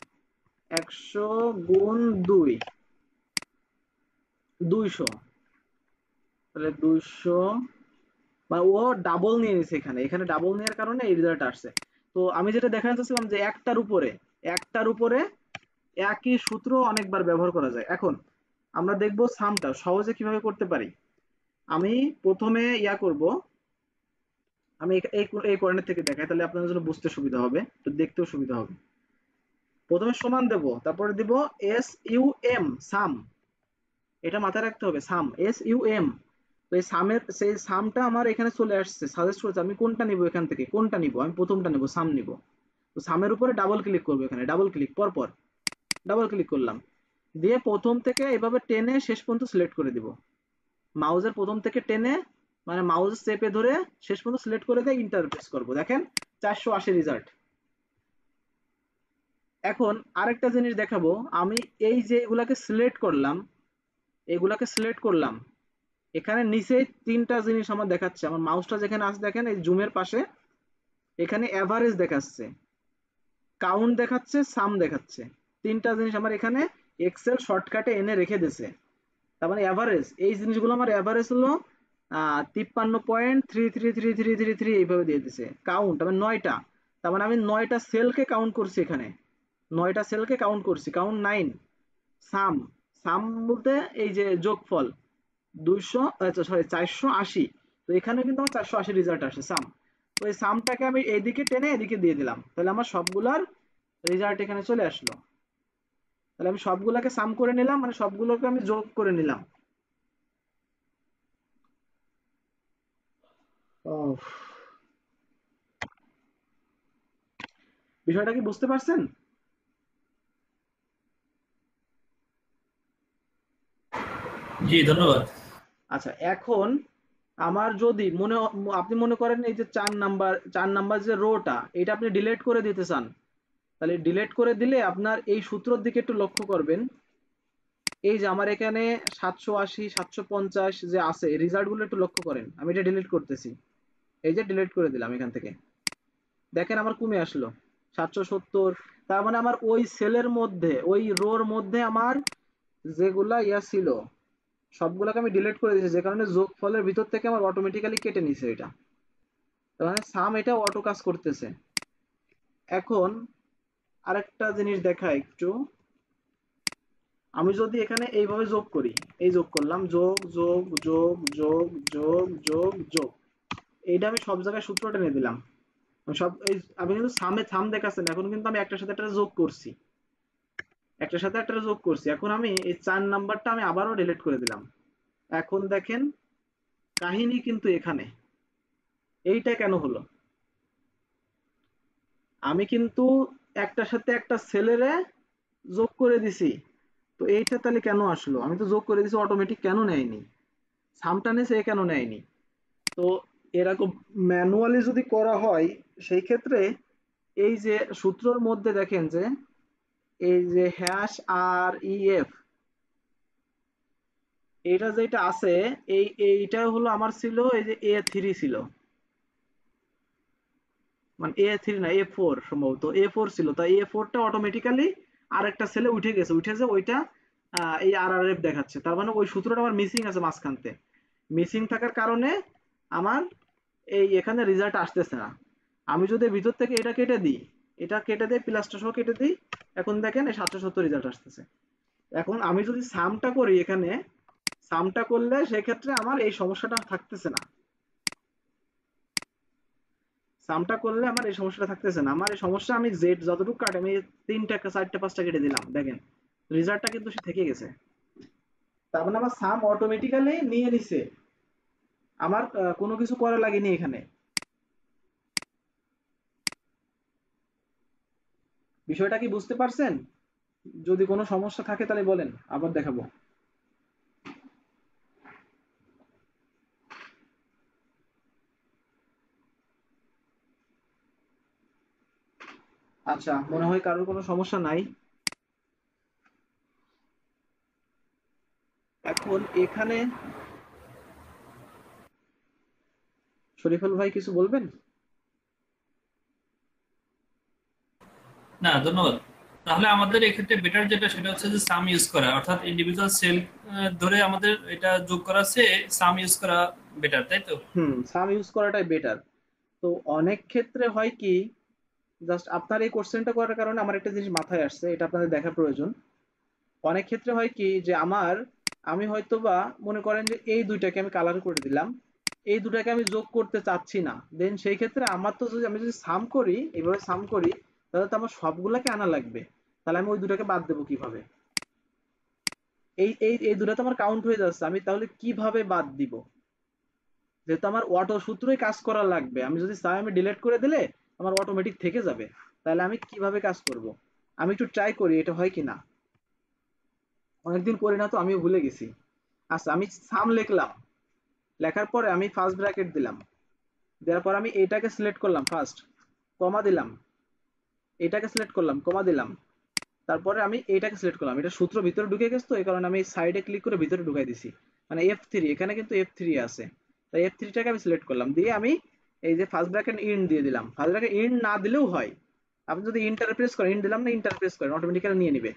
100 গুণ 2 200, তাহলে 200 মানে ও ডাবল নিয়ে নিছে, এখানে এখানে ডাবল নেওয়ার কারণে এই রেজাল্ট আসছে। তো আমি যেটা দেখাতে চাচ্ছিলাম যে একটার উপরে একই সূত্র অনেকবার ব্যবহার করা যায়। এখন আমরা দেখব সামটা সহজে কিভাবে করতে পারি। আমি প্রথমে করব, আমি এই কোঅর্ডিনেট থেকে দেখাই, তাহলে আপনাদের জন্য বুঝতে সুবিধা হবে, তো দেখতেও সুবিধা হবে। প্রথমে সমান দেব, তারপরে দিব SUM, সাম, এটা মাথায় রাখতে হবে, সাম SUM। তো এই সামের সেই সামটা আমার এখানে চলে আসছে, সাজেস্ট করেছে আমি কোনটা নিব, এখান থেকে কোনটা নিব, আমি প্রথমটা নেব, সাম নিব। তো সামের উপরে ডাবল ক্লিক করব, এখানে ডাবল ক্লিক, পরপর ডাবল ক্লিক করলাম, দিয়ে প্রথম থেকে এভাবে টেনে শেষ পর্যন্ত সিলেক্ট করে দিব, মাউসের প্রথম থেকে টেনে মানে মাউস চেপে ধরে শেষ পর্যন্ত সিলেক্ট করে দিয়ে ইন্টার প্রেস করব। দেখেন 480 রেজাল্ট। এখন আরেকটা জিনিস দেখাবো, আমি এই যে এগুলাকে সিলেক্ট করলাম, এখানে নিচে তিনটা জিনিস আমার দেখাচ্ছে। আমার মাউসটা যেখানে আছে দেখেন এই জুমের পাশে, এখানে এভারেজ দেখাচ্ছে, কাউন্ট দেখাচ্ছে, সাম দেখাচ্ছে। তিনটা জিনিস আমার এখানে এক্সেল শর্টকাটে এনে রেখে দিয়েছে। তার মানে এভারেজ, এই জিনিসগুলো আমার এভারেজ হলো 53.333333 এইভাবে দিয়ে দিছে। কাউন্ট আমি 9টা, তার মানে আমি 9টা সেলকে কাউন্ট করছি, এখানে 9টা সেলকে কাউন্ট করছি, কাউন্ট 9। সাম, সাম বলতে এই যে যোগফল 480, তো এখানে কিন্তু আমার 480 রেজাল্ট আসে সাম। তো এই সামটাকে আমি এইদিকে টেনে এদিকে দিয়ে দিলাম, তাহলে আমার সবগুলার রেজাল্ট এখানে চলে আসলো। তাহলে আমি সবগুলোকে সাম করে নিলাম, মানে সবগুলোকে আমি যোগ করে নিলাম। বিষয়টা কি বুঝতে পারছেন? জি ধন্যবাদ। আচ্ছা, এখন আমার যদি আপনি মনে করেন এই যে 4 নাম্বার যে রোটা, এটা আপনি ডিলিট করে দিতে চান, তাহলে ডিলিট করে দিলে আপনার এই সূত্রের দিকে একটু লক্ষ্য করবেন। এই যে আমার এখানে 780 750 যে আছে, রেজাল্ট গুলো একটু লক্ষ্য করেন। আমি এটা ডিলিট করতেছি, এই যে ডিলিট করে দিলাম, এখান থেকে দেখেন আমার কমে আসলো 770। তার মানে আমার ওই সেলের মধ্যে, ওই রোর মধ্যে আমার যেগুলা ছিল সবগুলোকে আমি ডিলিট করে দিয়েছি, যে কারণে যোগফলের ভিতর থেকে আমার অটোমেটিক্যালি কেটে নিছে এটা। তার মানে সাম এটা অটো কাজ করতেছে। এখন আরেকটা জিনিস দেখা একটু, আমি যদি এখানে এইভাবে যোগ করি, এই যোগ করলাম, যোগ যোগ যোগ যোগ যোগ যোগ যোগ, এইটা আমি সব জায়গায় সূত্র টেনে দিলাম। আমি কিন্তু সাম দেখাচ্ছেন, এখন কিন্তু আমি একটার সাথে একটা যোগ করছি, এখন আমি এই 4 নাম্বারটা আমি আবারও ডিলিট করে দিলাম। এখন দেখেন কাহিনী কিন্তু এখানে, এইটা কেন হলো, আমি কিন্তু একটার সাথে একটা সেলেরে যোগ করে দিছি, তো এইটা তাহলে কেন আসলো? আমি তো যোগ করে দিছি, অটোমেটিক কেন নেয়নি? সামটা নিছে, এ কেন নেয়নি? তো এরকম ম্যানুয়ালি যদি করা হয়, সেই ক্ষেত্রে এই যে সূত্রের মধ্যে দেখেন যে এই যে #REF, এটা যেটা আছে, এইটা হলো আমার ছিল এই যে A3 ছিল, মানে A3 না A4, সম্ভবত A4 ছিল। তাই A4টা অটোমেটিক্যালি আরেকটা সেলে উঠে গেছে, উঠেছে ওইটা এই RRF দেখাচ্ছে। তার মানে ওই সূত্রটা আমার মিসিং আছে মাঝখানতে, মিসিং থাকার কারণে আমার এই এখানে রেজাল্ট আসতেছে না। আমি যদি ভিতর থেকে এটা কেটে দিই, এটা কেটে দিই, প্লাসটা সহ কেটে দিই, এখন দেখেন এই 770 রেজাল্ট আসতেছে। এখন আমি যদি সামটা করি, এখানে সামটা করলে সেক্ষেত্রে আমার এই সমস্যাটা থাকতেছে না, সামটা করলে আমার এই সমস্যাটা থাকতেছে না। আমার এই সমস্যা, আমি জেড যতটুকু কাটে, আমি 3টা 4টা 5টা কেটে দিলাম, দেখেন রেজাল্টটা কিন্তু সে থেকে গেছে। তার মানে আমার সাম অটোমেটিক্যালি নিয়ে নিছে, আমার কোনো কিছু করা লাগেনি এখানে। বিষয়টা কি বুঝতে পারছেন? যদি কোনো সমস্যা থাকে তাহলে বলেন, আবার দেখাবো। আচ্ছা, মনে হয় কারোর কোনো সমস্যা নাই। এখন এখানে শরীফুল ভাই কিছু বলবেন? না ধন্যবাদ। তাহলে আমাদের এক্ষেত্রে বেটার যেটা সেটা হচ্ছে যে সাম ইউজ করা, অর্থাৎ ইন্ডিভিজুয়াল সেল ধরে আমাদের এটা যোগ করা আছে, সাম ইউজ করা বেটার, তাই তো? সাম ইউজ করাটাই বেটার। তো অনেক ক্ষেত্রে হয় কি, জাস্ট আপনার এই কোশ্চেনটা করার কারণে আমার একটা জিনিস মাথায় আসছে, এটা আপনাদের দেখা প্রয়োজন। অনেক ক্ষেত্রে হয় কি যে আমি হয়তোবা মনে করেন যে এই দুইটাকে আমি কালার করে দিলাম, এই দুটাকে আমি যোগ করতে চাচ্ছি না, দেন সেই ক্ষেত্রে আমার তো আমি যদি সাম করি, এইভাবে সাম করি, তাহলে তো আমার সবগুলাকে আনা লাগবে, তাহলে আমি ওই দুটাকে বাদ দেবো কিভাবে? এই এই এই দুটা তো আমার কাউন্ট হয়ে যাচ্ছে, আমি তাহলে কিভাবে বাদ দিব? যেহেতু আমার অটো সূত্রই কাজ করা লাগবে, আমি যদি চাই আমি ডিলিট করে দিলে আমার অটোমেটিক থেকে যাবে, তাহলে আমি কিভাবে কাজ করব? আমি একটু ট্রাই করি এটা হয় কিনা, অনেকদিন করি না তো, আমিও ভুলে গেছি। আচ্ছা, আমি সাম লিখলাম, লেখার পরে আমি ফার্স্ট ব্র্যাকেট দিলাম, দেওয়ার পর আমি এটাকে সিলেক্ট করলাম ফার্স্ট, কমা দিলাম, এটাকে সিলেক্ট করলাম, কমা দিলাম, তারপরে আমি এইটাকে সিলেক্ট করলাম। এটা সূত্র ভিতরে ঢুকে গেছে তো এই কারণে আমি সাইডে ক্লিক করে ভিতরে ঢুকাই দিছি, মানে F3 এখানে কিন্তু F3 আছে, তাই F3টাকে আমি সিলেক্ট করলাম, দিয়ে আমি এই যে ফার্স্ট ব্র্যাকেট ইন দিয়ে দিলাম। ফার্স্ট ব্র্যাকেট ইন না দিলেও হয়, আপনি যদি ইন্টার প্রেস করেন, ইন দিলাম না, ইন্টার প্রেস করেন, অটোমেটিক্যালি নিয়ে নিবে।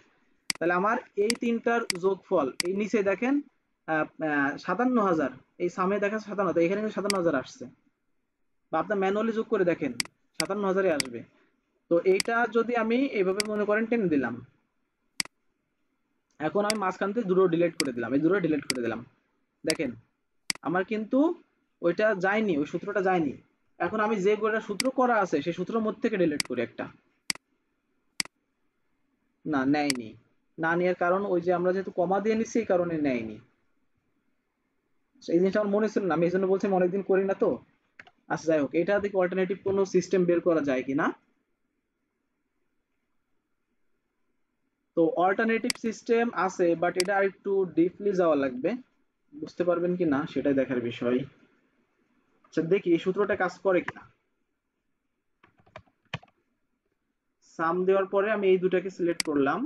তাহলে আমার এই তিনটার যোগফল এই নিচে দেখেন 57,000, এই সামনে দেখেন 57, এখানে কিন্তু 57,000 আসছে, বা আপনার ম্যানুয়ালি যোগ করে দেখেন 57,000 আসবে। তো এইটা যদি আমি এইভাবে মনে করেন টেনে দিলাম, এখন আমি মাঝখান থেকে দুটো ডিলিট করে দিলাম, এই দুটো ডিলিট করে দিলাম, দেখেন আমার কিন্তু ওইটা যায়নি, ওই সূত্রটা যায়নি। এখন আমি যে গোটা সূত্র করা আছে সেই সূত্রের মধ্যে থেকে ডিলিট করি একটা, না নেয়নি, না নেওয়ার কারণ ওই যে আমরা যেহেতু কমা দিয়ে নিচ্ছি এই কারণে নেয়নি। এই জিনিসটা আমার মনে ছিল না, আমি এই জন্য বলছি আমি অনেকদিন করি না তো। আচ্ছা যাই হোক, এটা দেখি অল্টারনেটিভ কোনো সিস্টেম বের করা যায় কিনা। তো অল্টারনেটিভ সিস্টেম আছে, বাট এটা আর একটু ডিপলি যাওয়া লাগবে, বুঝতে পারবেন কি না সেটাই দেখার বিষয়। আচ্ছা দেখি এই সূত্রটা কাজ করে কিনা। সাম দেওয়ার পরে আমি এই দুটাকে সিলেক্ট করলাম,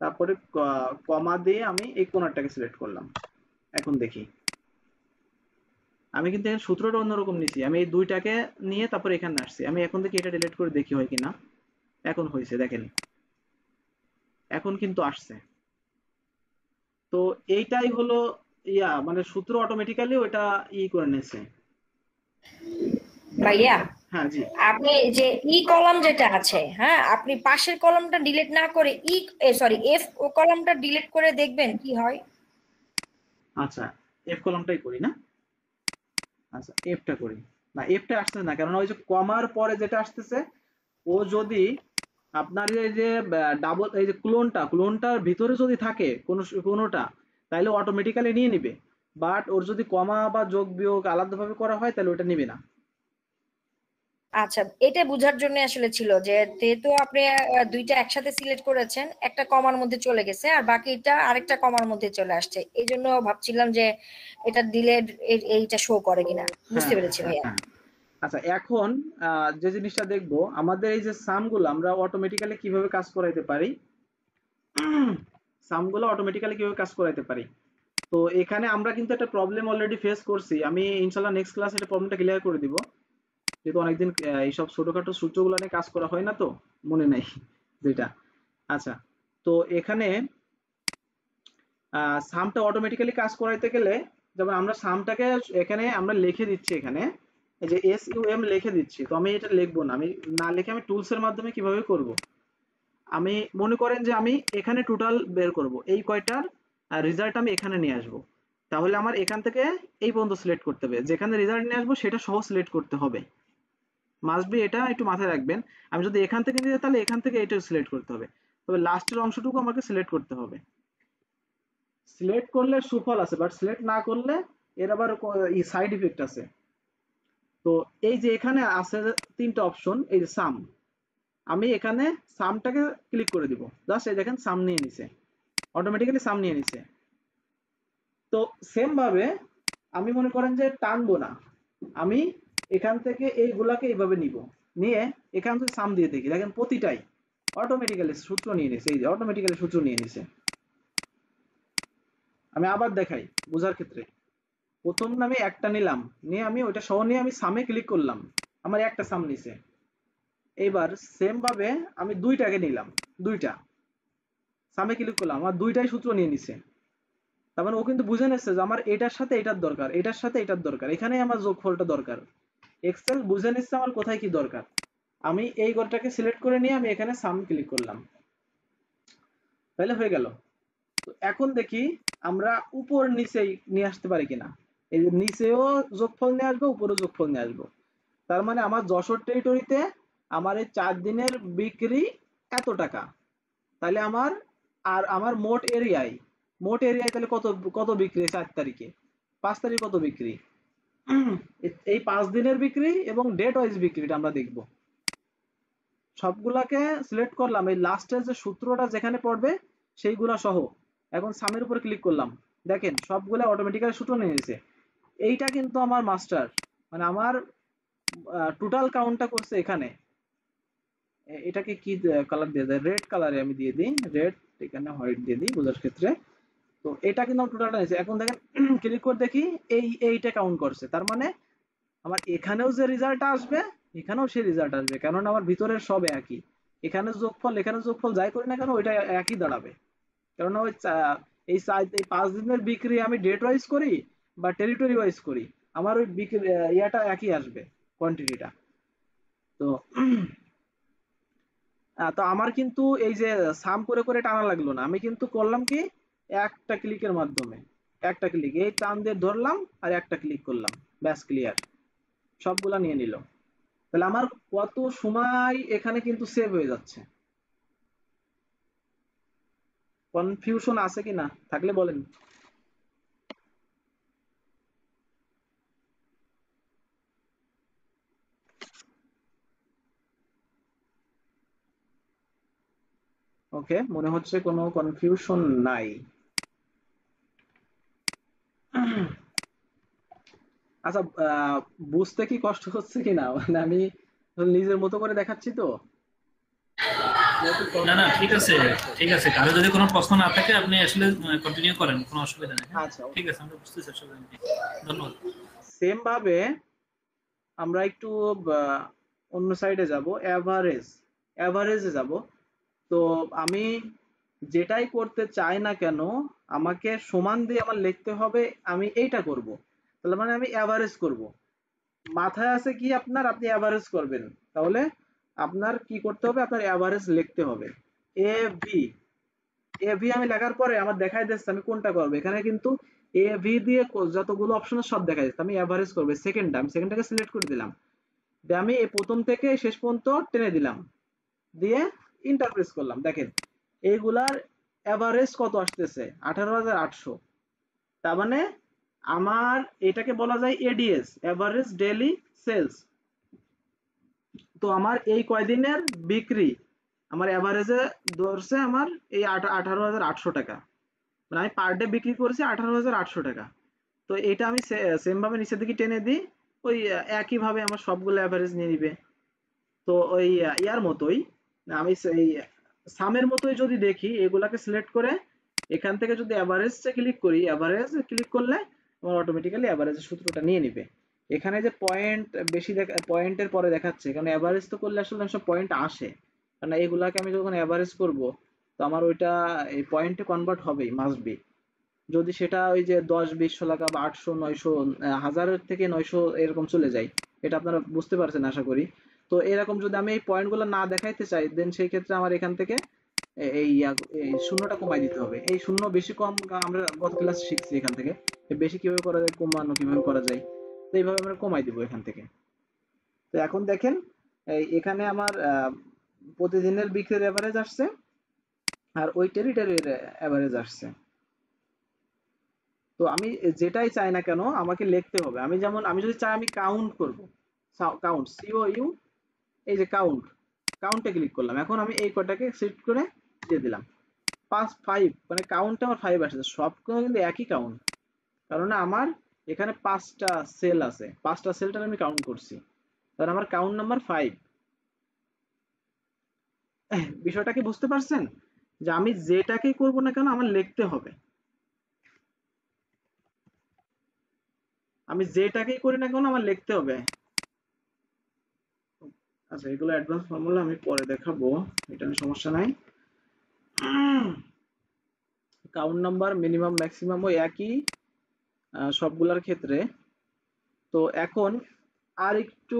তারপরে কমা দিয়ে আমি এই কোণারটাকে সিলেক্ট করলাম। এখন দেখি, আমি কিন্তু এখানে সূত্রটা অন্যরকম নিছি, আমি এই দুইটাকে নিয়ে তারপরে এখানে আসছি। আমি এখন দেখি এটা ডিলিট করে দেখি হয় কিনা। এখন হয়েছে, দেখেন এখন কিন্তু আসছে। তো এইটাই হলো মানে সূত্র অটোমেটিক্যালি ওটা করে নিয়েছে। ভাইয়া হ্যাঁ জি। আপনি যে কলাম যেটা আছে, হ্যাঁ, আপনি পাশের কলামটা ডিলিট না করে এফ কলামটা ডিলিট করে দেখবেন কি হয়। আচ্ছা এফ কলামটাই করি না, আচ্ছা এফটা করি না, এফটা আসছে না কারণ ওই যে কমার পরে যেটা আসতেছে ও যদি আপনার এই যে ডাবল এই যে ক্লোনটার ভিতরে যদি থাকে কোনোটা, তাহলে অটোমেটিক্যালি নিয়ে নিবে। বাট ওর যদি কমা বা যোগ বিয়োগ আলাদাভাবে করা হয় তাহলে ওটা নিবে না। আচ্ছা, এটা বোঝার জন্য আসলে ছিল যে যেহেতু আপনি দুইটা একসাথে সিলেক্ট করেছেন, একটা কমার মধ্যে চলে গেছে আর বাকিটা আরেকটা কমার মধ্যে চলে আসছে, এই জন্য ভাবছিলাম যে এটা দিলে এইটা শো করে কিনা। বুঝতে হ্যাঁ পেরেছি হ্যাঁ ভাইয়া। হ্যাঁ। আচ্ছা এখন যে জিনিসটা দেখবো, আমাদের এই যে সামগুলো আমরা অটোমেটিক্যালি কিভাবে কাজ করাইতে পারি, সামগুলো অটোমেটিক্যালি কিভাবে কাজ করাইতে পারি। তো এখানে আমরা কিন্তু একটা প্রবলেম অলরেডি ফেস করছি, আমি ইনশাল্লাহ নেক্সট ক্লাসে এটা প্রবলেমটা ক্লিয়ার করে দিব, যেহেতু অনেকদিন এইসব ছোটখাটো সূত্রগুলো নিয়ে কাজ করা হয় না তো মনে নাই যেটা। আচ্ছা তো এখানে সামটা অটোমেটিক্যালি কাজ করাইতে গেলে, যেমন আমরা সামটাকে এখানে আমরা লিখে দিচ্ছি, এখানে এই যে SUM লিখে দিচ্ছি, তো আমি এটা লিখবো না, আমি না লিখে আমি টুলস এর মাধ্যমে কিভাবে করব, আমি মনে করেন যে আমি এখানে টোটাল বের করব, এই কয়টার রেজাল্ট আমি এখানে নিয়ে আসব। তাহলে আমার এখান থেকে এই পর্যন্ত সিলেক্ট করতে হবে, যেখানে রেজাল্ট নিয়ে আসবো সেটা সহ সিলেক্ট করতে হবে, মাস্ট বি, এটা একটু মাথায় রাখবেন। আমি যদি এখান থেকে নিয়ে যাই তাহলে এখান থেকে এটা সিলেক্ট করতে হবে, তবে লাস্টের অংশটুকু আমাকে সিলেক্ট করতে হবে। সিলেক্ট করলে সুফল আছে, বাট সিলেক্ট না করলে এর আবার সাইড ইফেক্ট আছে। তো এই যে এখানে আছে তিনটা অপশন, এই যে সাম, আমি এখানে সামটাকে ক্লিক করে দিব, জাস্ট এই দেখেন সাম নিয়ে নিছে, অটোমেটিক্যালি সাম নিয়ে নিছে। তো সেম ভাবে আমি মনে করেন যে টানবো না, আমি এখান থেকে এইগুলাকে এইভাবে নিব, নিয়ে এখান থেকে সাম দিয়ে দেখি, দেখেন প্রতিটাই অটোমেটিক্যালি সূত্র নিয়ে নিছে, এই যে অটোমেটিক্যালি সূত্র নিয়ে নিছে। আমি আবার দেখাই বোঝার ক্ষেত্রে, প্রথম আমি একটা নিলাম, নিয়ে আমি ওইটা সহ নিয়ে আমি সামে ক্লিক করলাম, আমার একটা সাম নিছে। এইবার সেম ভাবে আমি দুইটাকে নিলাম, দুইটা সামে ক্লিক করলাম, আমার দুইটাই সূত্র নিয়ে নিছে। তার মানে ও কিন্তু বুঝে নিচ্ছে যে আমার এটার সাথে এটার দরকার, এটার সাথে এটার দরকার, এখানেই আমার যোগফলটা দরকার। এক্সেল বুঝে নিচ্ছে আমার কোথায় কি দরকার। আমি এই ঘরটাকে সিলেক্ট করে নিয়ে আমি এখানে সাম ক্লিক করলাম, তাহলে হয়ে গেল। তো এখন দেখি আমরা উপর নিচেই নিয়ে আসতে পারি কিনা, এই যে নিচেও যোগফল নিয়ে আসবো, উপরেও যোগফল নিয়ে আসবো। তার মানে আমার যশোর টেরিটরিতে আমার এই 4 দিনের বিক্রি এত টাকা, তাহলে আমার আর আমার মোট এরিয়ায় তাহলে কত কত বিক্রি 4 তারিখে, 5 তারিখ কত বিক্রি, এই 5 দিনের বিক্রি এবং ডেট ওয়াইজ বিক্রিটা আমরা দেখব। সবগুলাকে সিলেক্ট করলাম, এই লাস্টের যে সূত্রটা যেখানে পড়বে সেইগুলা সহ এখন সামের উপর ক্লিক করলাম, দেখেন সবগুলা অটোমেটিক্যালি সূত্র নিয়ে নিয়েছে। এইটা কিন্তু আমার মাস্টার, মানে আমার টোটাল কাউন্টটা করছে এখানে। এটাকে কি কালার দিয়ে দেয়, রেড কালারে আমি দিয়ে দিই, রেড এখানে হোয়াইট দিয়ে দিই বোঝার ক্ষেত্রে। তো এটা কিন্তু আমার টোটালটা নিয়েছে। এখন দেখেন ক্লিক করে দেখি, এইটা কাউন্ট করছে, তার মানে আমার এখানেও যে রেজাল্ট আসবে এখানেও সেই রেজাল্ট আসবে, কারণ আমার ভিতরের সব একই। এখানে যোগফল এখানে যোগফল যাই করি না কেন ওইটা একই দাঁড়াবে। কারণ ওই এই 5 দিনের বিক্রি আমি ডেট ওয়াইজ করি বা টেরিটরি ওয়াইজ করি, আমার ওই বিক্রি ইয়াটা একই আসবে, কোয়ান্টিটিটা। তো তো আমার কিন্তু এই যে সাম করে করে টানা লাগলো না, আমি কিন্তু করলাম কি একটা ক্লিকের মাধ্যমে, একটা ক্লিক এই টান দিয়ে ধরলাম আর একটা ক্লিক করলাম, ব্যাস ক্লিয়ার, সবগুলা নিয়ে নিল। তাহলে আমার কত সময় এখানে কিন্তু সেভ হয়ে যাচ্ছে। কনফিউশন আছে কি না, থাকলে বলেন। ওকে, মনে হচ্ছে কোনো কনফিউশন নাই। আচ্ছা, বুঝতে কি কষ্ট হচ্ছে কিনা, মানে আমি নিজের মতো করে দেখাচ্ছি তো। না না, ঠিক আছে, ঠিক আছে, কারো যদি কোনো প্রশ্ন না থাকে আপনি আসলে কন্টিনিউ করেন, কোনো অসুবিধা নেই। হ্যাঁ, আচ্ছা, ঠিক আছে, আমরা বুঝতেছি আসলে। ধন্যবাদ। সেম ভাবে আমরা একটু অন্য সাইডে যাব, অ্যাভারেজে যাব। তো আমি যেটাই করতে চাই না কেন আমাকে সমান দিয়ে আমার লিখতে হবে, আমি এইটা করব, তাহলে মানে আমি অ্যাভারেজ করব। মাথায় আছে কি আপনার, আপনি অ্যাভারেজ করবেন, তাহলে আপনার কি করতে হবে, আপনার অ্যাভারেজ লিখতে হবে। এ ভি, এ ভি আমি লেখার পরে আমার দেখাই দিচ্ছে আমি কোনটা করবো, এখানে কিন্তু এ ভি দিয়ে যতগুলো অপশন সব দেখা যাচ্ছে, আমি অ্যাভারেজ করবো সেকেন্ডটা, আমি সেকেন্ডটাকে সিলেক্ট করে দিলাম, দিয়ে আমি এই প্রথম থেকে শেষ পর্যন্ত টেনে দিলাম, দিয়ে ইন্টার প্রেস করলাম। দেখেন এইগুলার অ্যাভারেজ কত আসতেছে, 18,800। তার মানে আমার এটাকে বলা যায় এডিএস, অ্যাভারেজ ডেইলি সেলস। তো আমার এই কয়দিনের বিক্রি আমার অ্যাভারেজে ধরছে আমার এই 18,800 টাকা, মানে আমি পার ডে বিক্রি করেছি 18,800 টাকা। তো এটা আমি সেম ভাবে নিচের দিকে টেনে দিই, ওই একই ভাবে আমার সবগুলো অ্যাভারেজ নিয়ে নিবে। তো ওই ইয়ার মতোই আমি এই সামের মতোই যদি দেখি, এগুলাকে সিলেক্ট করে এখান থেকে যদি অ্যাভারেজে ক্লিক করি, অ্যাভারেজ ক্লিক করলে আমার অটোমেটিক্যালি অ্যাভারেজের সূত্রটা নিয়ে নিবে। এখানে যে পয়েন্ট বেশি পয়েন্টের পরে দেখাচ্ছে, কারণ অ্যাভারেজ তো করলে আসলে সব পয়েন্ট আসে, কারণ এগুলাকে আমি যখন অ্যাভারেজ করব তো আমার ওইটা এই পয়েন্টে কনভার্ট হবেই, মাস্ট বি। যদি সেটা ওই যে 10, 20, 16 বা 800, 900, 1000-এর থেকে 900 এরকম চলে যায়, এটা আপনারা বুঝতে পারছেন আশা করি। তো এরকম যদি আমি এই পয়েন্টগুলো না দেখাইতে চাই, দেন সেই ক্ষেত্রে আমার এখান থেকে এই শূন্যটা কমাই দিতে হবে। এই শূন্য বেশি কম আমরা গত ক্লাস শিখছি, এখান থেকে বেশি কিভাবে করা যায়, কমানো কিভাবে করা যায়, তো এইভাবে আমরা কমাই দিব এখান থেকে। তো এখন দেখেন এখানে আমার প্রতিদিনের বিক্রির এভারেজ আসছে আর ওই টেরিটরির এভারেজ আসছে। তো আমি যেটাই চাই না কেন আমাকে লিখতে হবে। আমি যেমন আমি যদি চাই আমি কাউন্ট করব, কাউন্ট সিও ইউ, এই যে কাউন্ট, কাউন্টে ক্লিক করলাম, এখন আমি এই কটাকে সিলেক্ট করে দিয়ে দিলাম 5, মানে কাউন্টটা আমার 5 আসছে, সবগুলো কিন্তু একই কাউন্ট, কারণ আমার এখানে 5টা সেল আছে, 5টা সেলটা আমি কাউন্ট করছি, কারণ আমার কাউন্ট নাম্বার 5। বিষয়টা কি বুঝতে পারছেন, যে আমি যেটাকেই করব না কেন আমার লিখতে হবে, আমি যেটাকেই করি না কেন আমার লিখতে হবে। আচ্ছা, এগুলো অ্যাডভান্স ফর্মুলা আমি পরে দেখাবো, এটা নিয়ে সমস্যা নাই। কাউন্ট নাম্বার মিনিমাম ম্যাক্সিমাম ওই একই সবগুলার ক্ষেত্রে। তো এখন আর একটু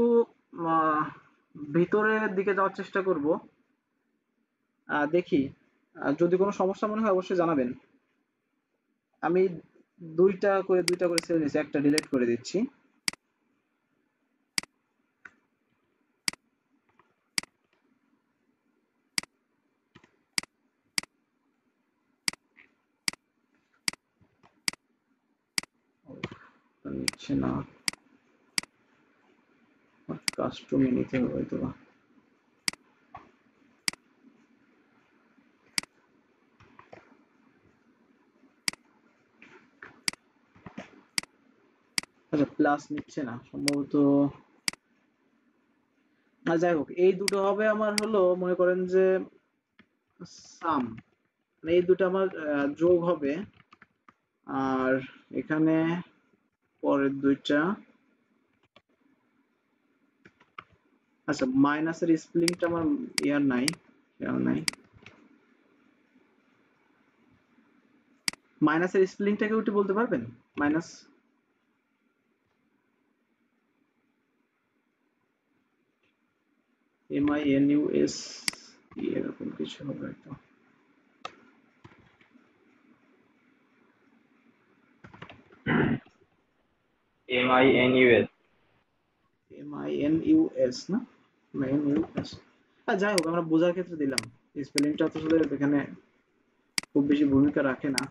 আহ, ভিতরের দিকে যাওয়ার চেষ্টা করব, দেখি যদি কোনো সমস্যা মনে হয় অবশ্যই জানাবেন। আমি দুইটা করে সেল নিয়েছি, একটা ডিলিট করে দিচ্ছি। নিচ্ছে না, কাস্টমে নিতে হবে হয়তো বা। প্লাস নিচ্ছে না সম্ভবত। যাই হোক, এই দুটো হবে আমার হলো মনে করেন যে সাম, মানে এই দুটো আমার যোগ হবে। আর এখানে পরের দুইটা, আচ্ছা মাইনাসের স্প্লিংটা আমার ইয়ার নাই, খেয়াল নাই। মাইনাসের স্প্লিংটাকে একটু বলতে পারবেন? মাইনাস MINUS এরকম কিছু হবে হয়তো। MINUS। MINUS না, MINUS। যাই হোক, আমরা বোঝার ক্ষেত্রে দিলাম, স্পেলিংটা তো আসলে এখানে খুব বেশি ভূমিকা রাখে না।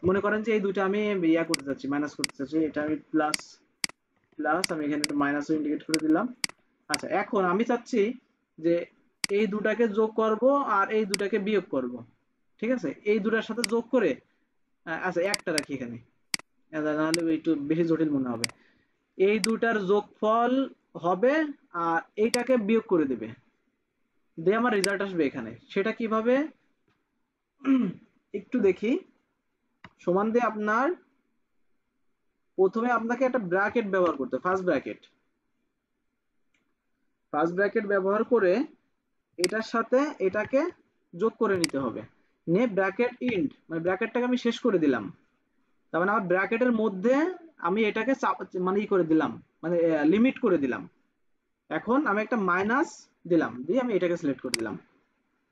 মনে করেন যে এই দুটো আমি ইয়া করতে চাচ্ছি, মাইনাস করতে চাচ্ছি, এটা আমি প্লাস প্লাস, আমি এখানে একটা মাইনাস ইন্ডিকেট করে দিলাম। আচ্ছা, এখন আমি চাচ্ছি যে এই দুটাকে যোগ করব আর এই দুটাকে বিয়োগ করব, ঠিক আছে? এই দুটার সাথে যোগ করে, আচ্ছা একটা রাখি এখানে, নাহলে একটু বেশি জটিল মনে হবে। এই দুটার যোগফল হবে আর এইটাকে বিয়োগ করে দেবে, দিয়ে আমার রেজাল্ট আসবে এখানে। সেটা কিভাবে একটু দেখি। সমান দিয়ে আপনার প্রথমে আপনাকে একটা ব্র্যাকেট ব্যবহার করতে, ফার্স্ট ব্র্যাকেট ব্যবহার করে এটার সাথে এটাকে যোগ করে নিতে হবে। নিয়ে ব্র্যাকেট ইন্ড, মানে ব্র্যাকেটটাকে আমি শেষ করে দিলাম। তার মানে আমার ব্র্যাকেটের মধ্যে আমি এটাকে মানে ই করে দিলাম, মানে লিমিট করে দিলাম। এখন আমি একটা মাইনাস দিলাম, দিয়ে আমি এটাকে সিলেক্ট করে দিলাম।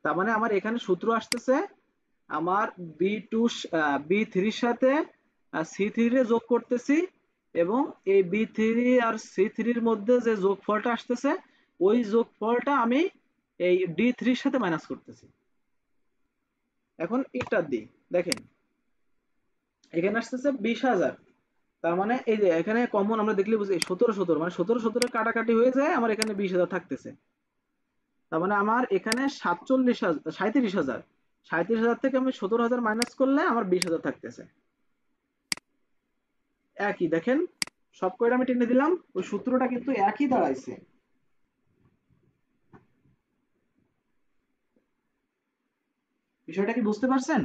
তার মানে আমার এখানে সূত্র আসতেছে, আমার B3 সাথে C3 রে যোগ করতেছি, এবং এই B3 আর C3 এর মধ্যে যে যোগফলটা আসতেছে ওই যোগফলটা আমি এই D3 এর সাথে মাইনাস করতেছি। এখন এন্টার দিই, দেখেন এখানে আসতেছে 20,000। তার মানে এই যে এখানে কমন আমরা দেখলে বুঝি 17 মানে 17 কাটাকাটি হয়ে যায়, আমার এখানে 20,000 থাকতেছে। তার মানে আমার এখানে 37,000 থেকে আমি 17,000 মাইনাস করলে আমার 20,000 থাকতেছে। একই দেখেন, সব কয়টা আমি টেনে দিলাম, ওই সূত্রটা কিন্তু একই দাঁড়াইছে। বিষয়টা কি বুঝতে পারছেন?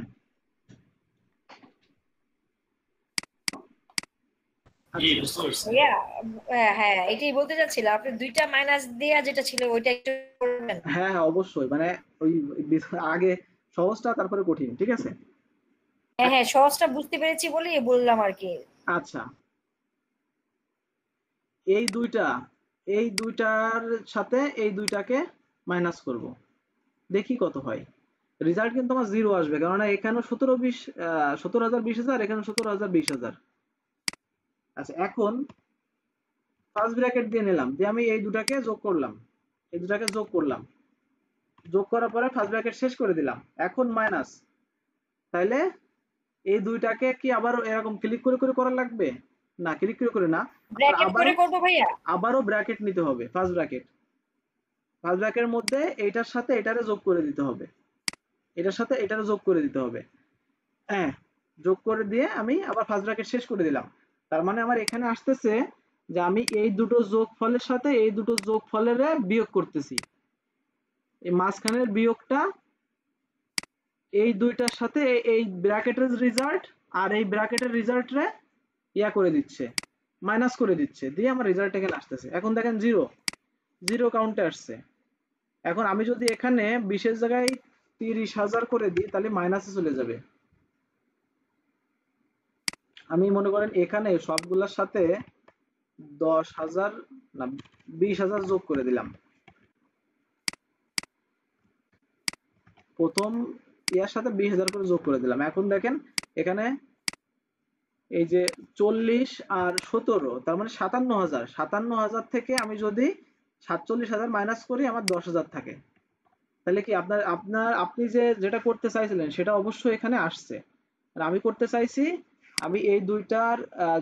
জি, আচ্ছা বুঝতে পারছি। ভাইয়া, হ্যাঁ এটাই বলতে চাচ্ছিলাম, আপনি দুইটা মাইনাস দেয়া যেটা ছিল ওইটা একটু করবেন। হ্যাঁ হ্যাঁ অবশ্যই, মানে ওই আগে সহজটা তারপরে কঠিন, ঠিক আছে? হ্যাঁ হ্যাঁ, সহজটা বুঝতে পেরেছি বলেই বললাম আর কি। আচ্ছা, এই দুইটা, এই দুইটার সাথে এই দুইটাকে মাইনাস করব, দেখি কত হয়। রেজাল্ট কিন্তু আমার 0 আসবে, কেননা এখানেও 17,000 20,000, এখানে 17,000 20,000। আচ্ছা, এখন ফার্স্ট ব্র্যাকেট দিয়ে নিলাম, দিয়ে আমি এই দুটাকে যোগ করলাম, এই দুটাকে যোগ করলাম, যোগ করার পরে ফার্স্ট ব্র্যাকেট শেষ করে দিলাম। এখন মাইনাস, তাইলে এই দুইটাকে কি আবার এরকম ক্লিক করে করে করা লাগবে? না, ক্লিক করে করে না, আমার ব্র্যাকেট করে আবারও করবো ভাইয়া? আবারও ব্র্যাকেট নিতে হবে। ফার্স্ট ব্র্যাকেটের মধ্যে এইটার সাথে এটারে যোগ করে দিতে হবে, এটার সাথে এটারে যোগ করে দিতে হবে। হ্যাঁ, যোগ করে দিয়ে আমি আবার ফার্স্ট ব্র্যাকেট শেষ করে দিলাম। তার মানে আমার এখানে আসতেছে যে আমি এই দুটো যোগফলের সাথে এই দুটো যোগফলের বিয়োগ করতেছি। এই মাঝখানের বিয়োগটা এই দুইটার সাথে এই ব্র্যাকেটের রেজাল্ট আর এই ব্র্যাকেটের রেজাল্ট রে ইয়া করে দিচ্ছে, মাইনাস করে দিচ্ছে, দিয়ে আমার রেজাল্ট এখানে আসতেছে। এখন দেখেন 0 কাউন্টে আসছে। এখন আমি যদি এখানে 20-এর জায়গায় 30,000 করে দিই তাহলে মাইনাসে চলে যাবে। আমি মনে করেন এখানে সবগুলোর সাথে 10,000 না 20,000 যোগ করে দিলাম, প্রথম ইয়ার সাথে 20,000 করে যোগ করে দিলাম। এখন দেখেন এখানে এই যে 40 আর 17, তার মানে 57,000 থেকে আমি যদি 47,000 মাইনাস করি আমার 10,000 থাকে। তাহলে কি আপনি যেটা করতে চাইছিলেন সেটা অবশ্যই এখানে আসছে। আর আমি করতে চাইছি, আমি এই দুইটার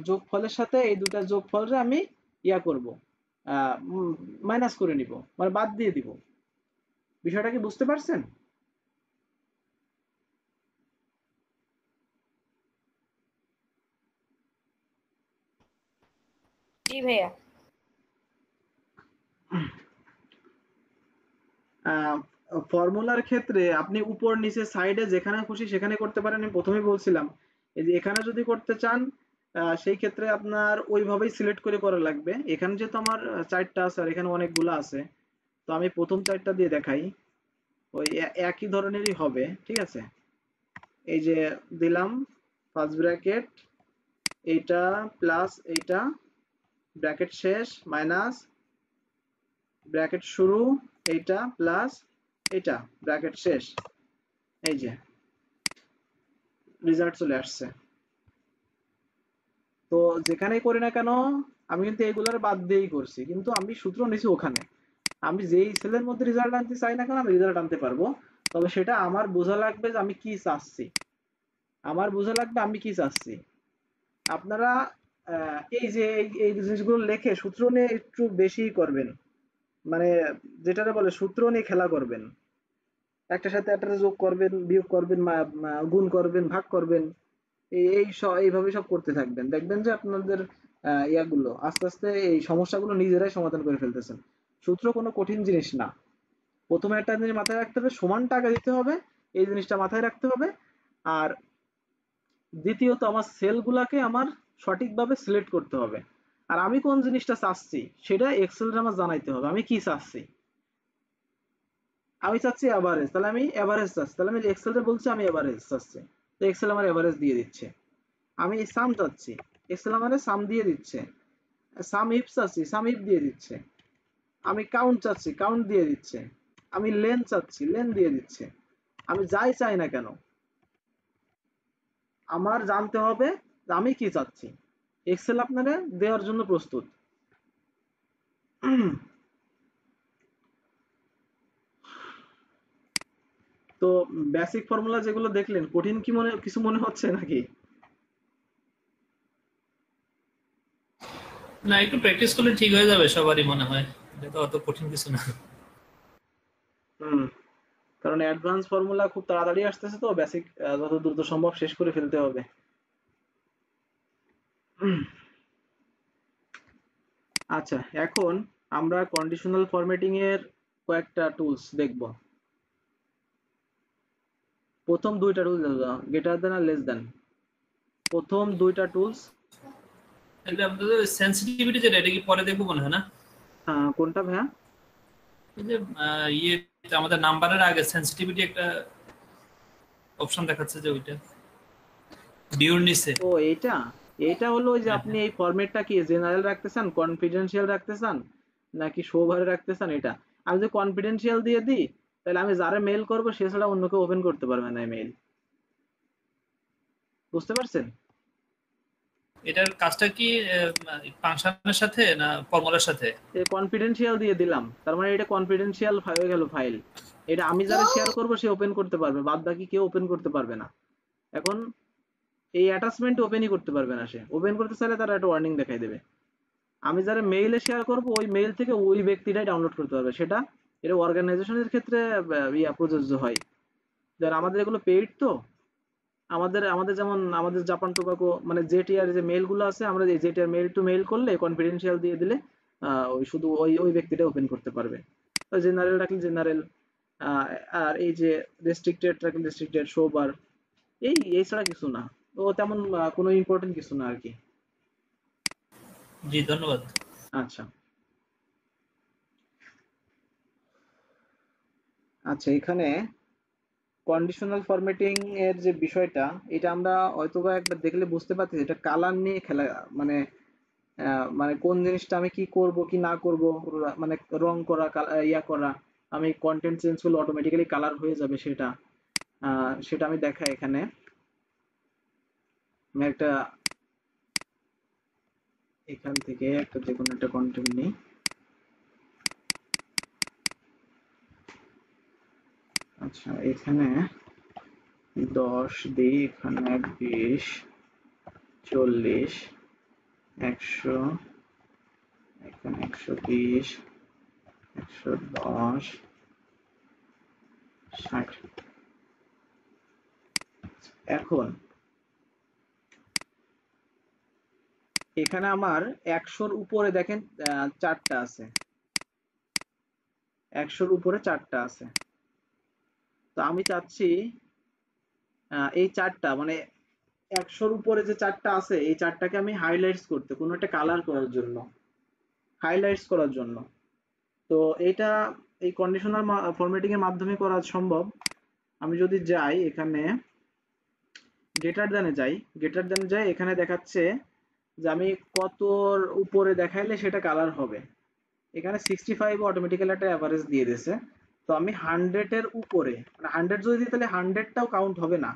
যোগফলের সাথে এই দুইটার যোগফলরে আমি ইয়া করব, মাইনাস করে নিব, মানে বাদ দিয়ে দিব। বিষয়টা কি বুঝতে পারছেন? জি জি ভাইয়া। ফর্মুলার ক্ষেত্রে আপনি উপর নিচে সাইডে যেখানে খুশি সেখানে করতে পারেন, আমি প্রথমেই বলছিলাম। এই যে এখানে যদি করতে চান সেই ক্ষেত্রে আপনার ওইভাবেই সিলেক্ট করে করা লাগবে। এখানে যেহেতু আমার 4টা আছে আর এখানে অনেকগুলো আছে, তো আমি প্রথম 4টা দিয়ে দেখাই। ওই একই ধরনেরই হবে, ঠিক আছে। এই যে দিলাম ফার্স্ট ব্র্যাকেট, এইটা প্লাস এইটা, ব্র্যাকেট শেষ মাইনাস ব্র্যাকেট শুরু, এইটা প্লাস এইটা, ব্র্যাকেট শেষ। এই যে রেজাল্ট চলে আসছে। তো যেখানেই করি না কেন আমি কিন্তু এগুলার বাদ দিয়েই করছি, কিন্তু আমি সূত্র নিছি ওখানে। আমি যেই সেলের মধ্যে রেজাল্ট আনতে চাই না কেন আমি রেজাল্ট আনতে পারবো, তবে সেটা আমার বোঝা লাগবে যে আমি কি চাচ্ছি। আমার বোঝা লাগবে আমি কি চাচ্ছি। আপনারা এই যে এই জিনিসগুলো লেখে সূত্র নিয়ে একটু বেশি করবেন, মানে যেটারে বলে সূত্র নিয়ে খেলা করবেন। একটার সাথে একটা যোগ করবেন, বিয়োগ করবেন, গুণ করবেন, ভাগ করবেন। এইভাবে সব করতে থাকবেন, দেখবেন যে আপনাদের ইয়াগুলো আস্তে আস্তে এই সমস্যাগুলো নিজেরাই সমাধান করে ফেলতেছেন। সূত্র কোনো কঠিন জিনিস না। প্রথমে একটা জিনিস মাথায় রাখতে হবে, সমান টাকা দিতে হবে, এই জিনিসটা মাথায় রাখতে হবে। আর দ্বিতীয়ত আমার সেলগুলাকে আমার সঠিকভাবে সিলেক্ট করতে হবে। আর আমি কোন জিনিসটা চাচ্ছি সেটা এক্সেলে আমার জানাইতে হবে। আমি কি চাচ্ছি, আমি চাচ্ছি এভারেজ, তাহলে আমি এভারেজ চাচ্ছি, তাহলে আমি এক্সেলে বলছি আমি এভারেজ চাচ্ছি, তো এক্সেল আমার এভারেজ দিয়ে দিচ্ছে। আমি সাম চাচ্ছি, এক্সেল আমারে সাম দিয়ে দিচ্ছে। সাম ইফ চাচ্ছি, সাম ইফ দিয়ে দিচ্ছে। আমি কাউন্ট চাচ্ছি, কাউন্ট দিয়ে দিচ্ছে। আমি লেন চাচ্ছি, লেন দিয়ে দিচ্ছে। আমি যাই চাই না কেন আমার জানতে হবে যে আমি কি চাচ্ছি। এক্সেল আপনারে দেওয়ার জন্য প্রস্তুত। তো বেসিক ফর্মুলা যেগুলো দেখলেন কঠিন কি কিছু মনে হচ্ছে নাকি? না, একটু প্র্যাকটিস করলে ঠিক হয়ে যাবে সবারই মনে হয়, এটা তো অত কঠিন কিছু না। হুম, কারণ অ্যাডভান্স ফর্মুলা খুব তাড়াতাড়ি আসতেছে, তো বেসিক যত দ্রুত সম্ভব শেষ করে ফেলতে হবে। আচ্ছা, এখন আমরা কন্ডিশনাল ফরম্যাটিং এর কয়েকটা টুলস দেখব। প্রথম দুইটা টুলস গ্রেটার দেন আর লেস দেন, প্রথম দুইটা টুলস। তাহলে আমাদের সেন্সিটিভিটি যেটা, এটা কি পরে দেখবো মনে হয় না? কোনটা ভাইয়া? এই যে ইয়ে আমাদের নাম্বারের আগে সেন্সিটিভিটি একটা অপশন দেখাচ্ছে, যে ওইটা ডিউর নিচে। ও এইটা, এইটা হলো ওই যে হ্যাঁ, আপনি হ্যাঁ। এই ফরম্যাটটা কি জেনারেল রাখতে চান, কনফিডেন্সিয়াল রাখতে চান, নাকি শোভারে রাখতে চান। এটা আমি যদি কনফিডেন্সিয়াল দিয়ে দিই, তাহলে আমি যারা মেইল করবো সে ছাড়া অন্য কেউ ওপেন করতে পারবে না মেইল। বুঝতে পারছেন? এটার কাজটা কি ফাংশনের সাথে না ফর্মুলার সাথে? কনফিডেন্সিয়াল দিয়ে দিলাম, তার মানে এটা কনফিডেন্সিয়াল হয়ে গেল ফাইল। এটা আমি যারা শেয়ার করবো সে ওপেন করতে পারবে, বাদ বাকি কেউ ওপেন করতে পারবে না। এখন এই অ্যাটাচমেন্ট ওপেনই করতে পারবে না, সে ওপেন করতে চাইলে তারা একটা ওয়ার্নিং দেখাই দেবে। আমি যারা মেইলে শেয়ার করব ওই মেইল থেকে ওই ব্যক্তিটাই ডাউনলোড করতে পারবে সেটা। এটা অর্গানাইজেশনের ক্ষেত্রে প্রযোজ্য হয়। যারা আমাদের এগুলো পেইড, তো আমাদের আমাদের যেমন আমাদের জাপান টোবাকো মানে জেটিআর যে মেইল গুলো আছে, আমরা এই জেটিআর মেইল টু মেইল করলে কনফিডেন্সিয়াল দিয়ে দিলে ওই শুধু ওই ব্যক্তিটা ওপেন করতে পারবে। জেনারেল রাখলে জেনারেল, আর এই যে রেস্ট্রিক্টেড রাখলে রেস্ট্রিক্টেড, শো বার, এই ছাড়া কিছু না। তো তেমন কোনো ইম্পর্টেন্ট কিছু না আর কি। জি, ধন্যবাদ। আচ্ছা আচ্ছা, এখানে কন্ডিশনাল ফরম্যাটিং এর যে বিষয়টা, এটা আমরা হয়তোবা একবার দেখলে বুঝতে পারছি, এটা কালার নিয়ে খেলা। মানে মানে কোন জিনিসটা আমি কি করব কি না করব, মানে রং করা, ইয়া করা, আমি কন্টেন্ট চেঞ্জ করলে অটোমেটিক্যালি কালার হয়ে যাবে সেটা। সেটা আমি দেখাই এখানে। আমি একটা এখান থেকে একটা যে কোনো একটা কন্টেন্ট নিই। আচ্ছা, এখানে 10 দিই, এখানে 20, 40, 100, এখানে 120, 110, 60। এখন এখানে আমার 100-র উপরে দেখেন 4টা আছে, 100-র উপরে 4টা আছে। তো আমি চাচ্ছি এই 4টা মানে 100-র উপরে যে 4টা আছে এই 4টাকে আমি হাইলাইটস করতে, কোনো একটা কালার করার জন্য, হাইলাইটস করার জন্য। তো এটা এই কন্ডিশনাল ফরম্যাটিং এর মাধ্যমে করা সম্ভব। আমি যদি যাই এখানে গ্রেটার দ্যানে যাই, গ্রেটার দ্যানে যাই, এখানে দেখাচ্ছে যে আমি কতর উপরে দেখাইলে সেটা কালার হবে। এখানে 65 অটোমেটিক্যালি একটা অ্যাভারেজ দিয়ে দিয়েছে। তো আমি 100 এর উপরে, মানে 100 যদি দিই তাহলে 100টাও কাউন্ট হবে না।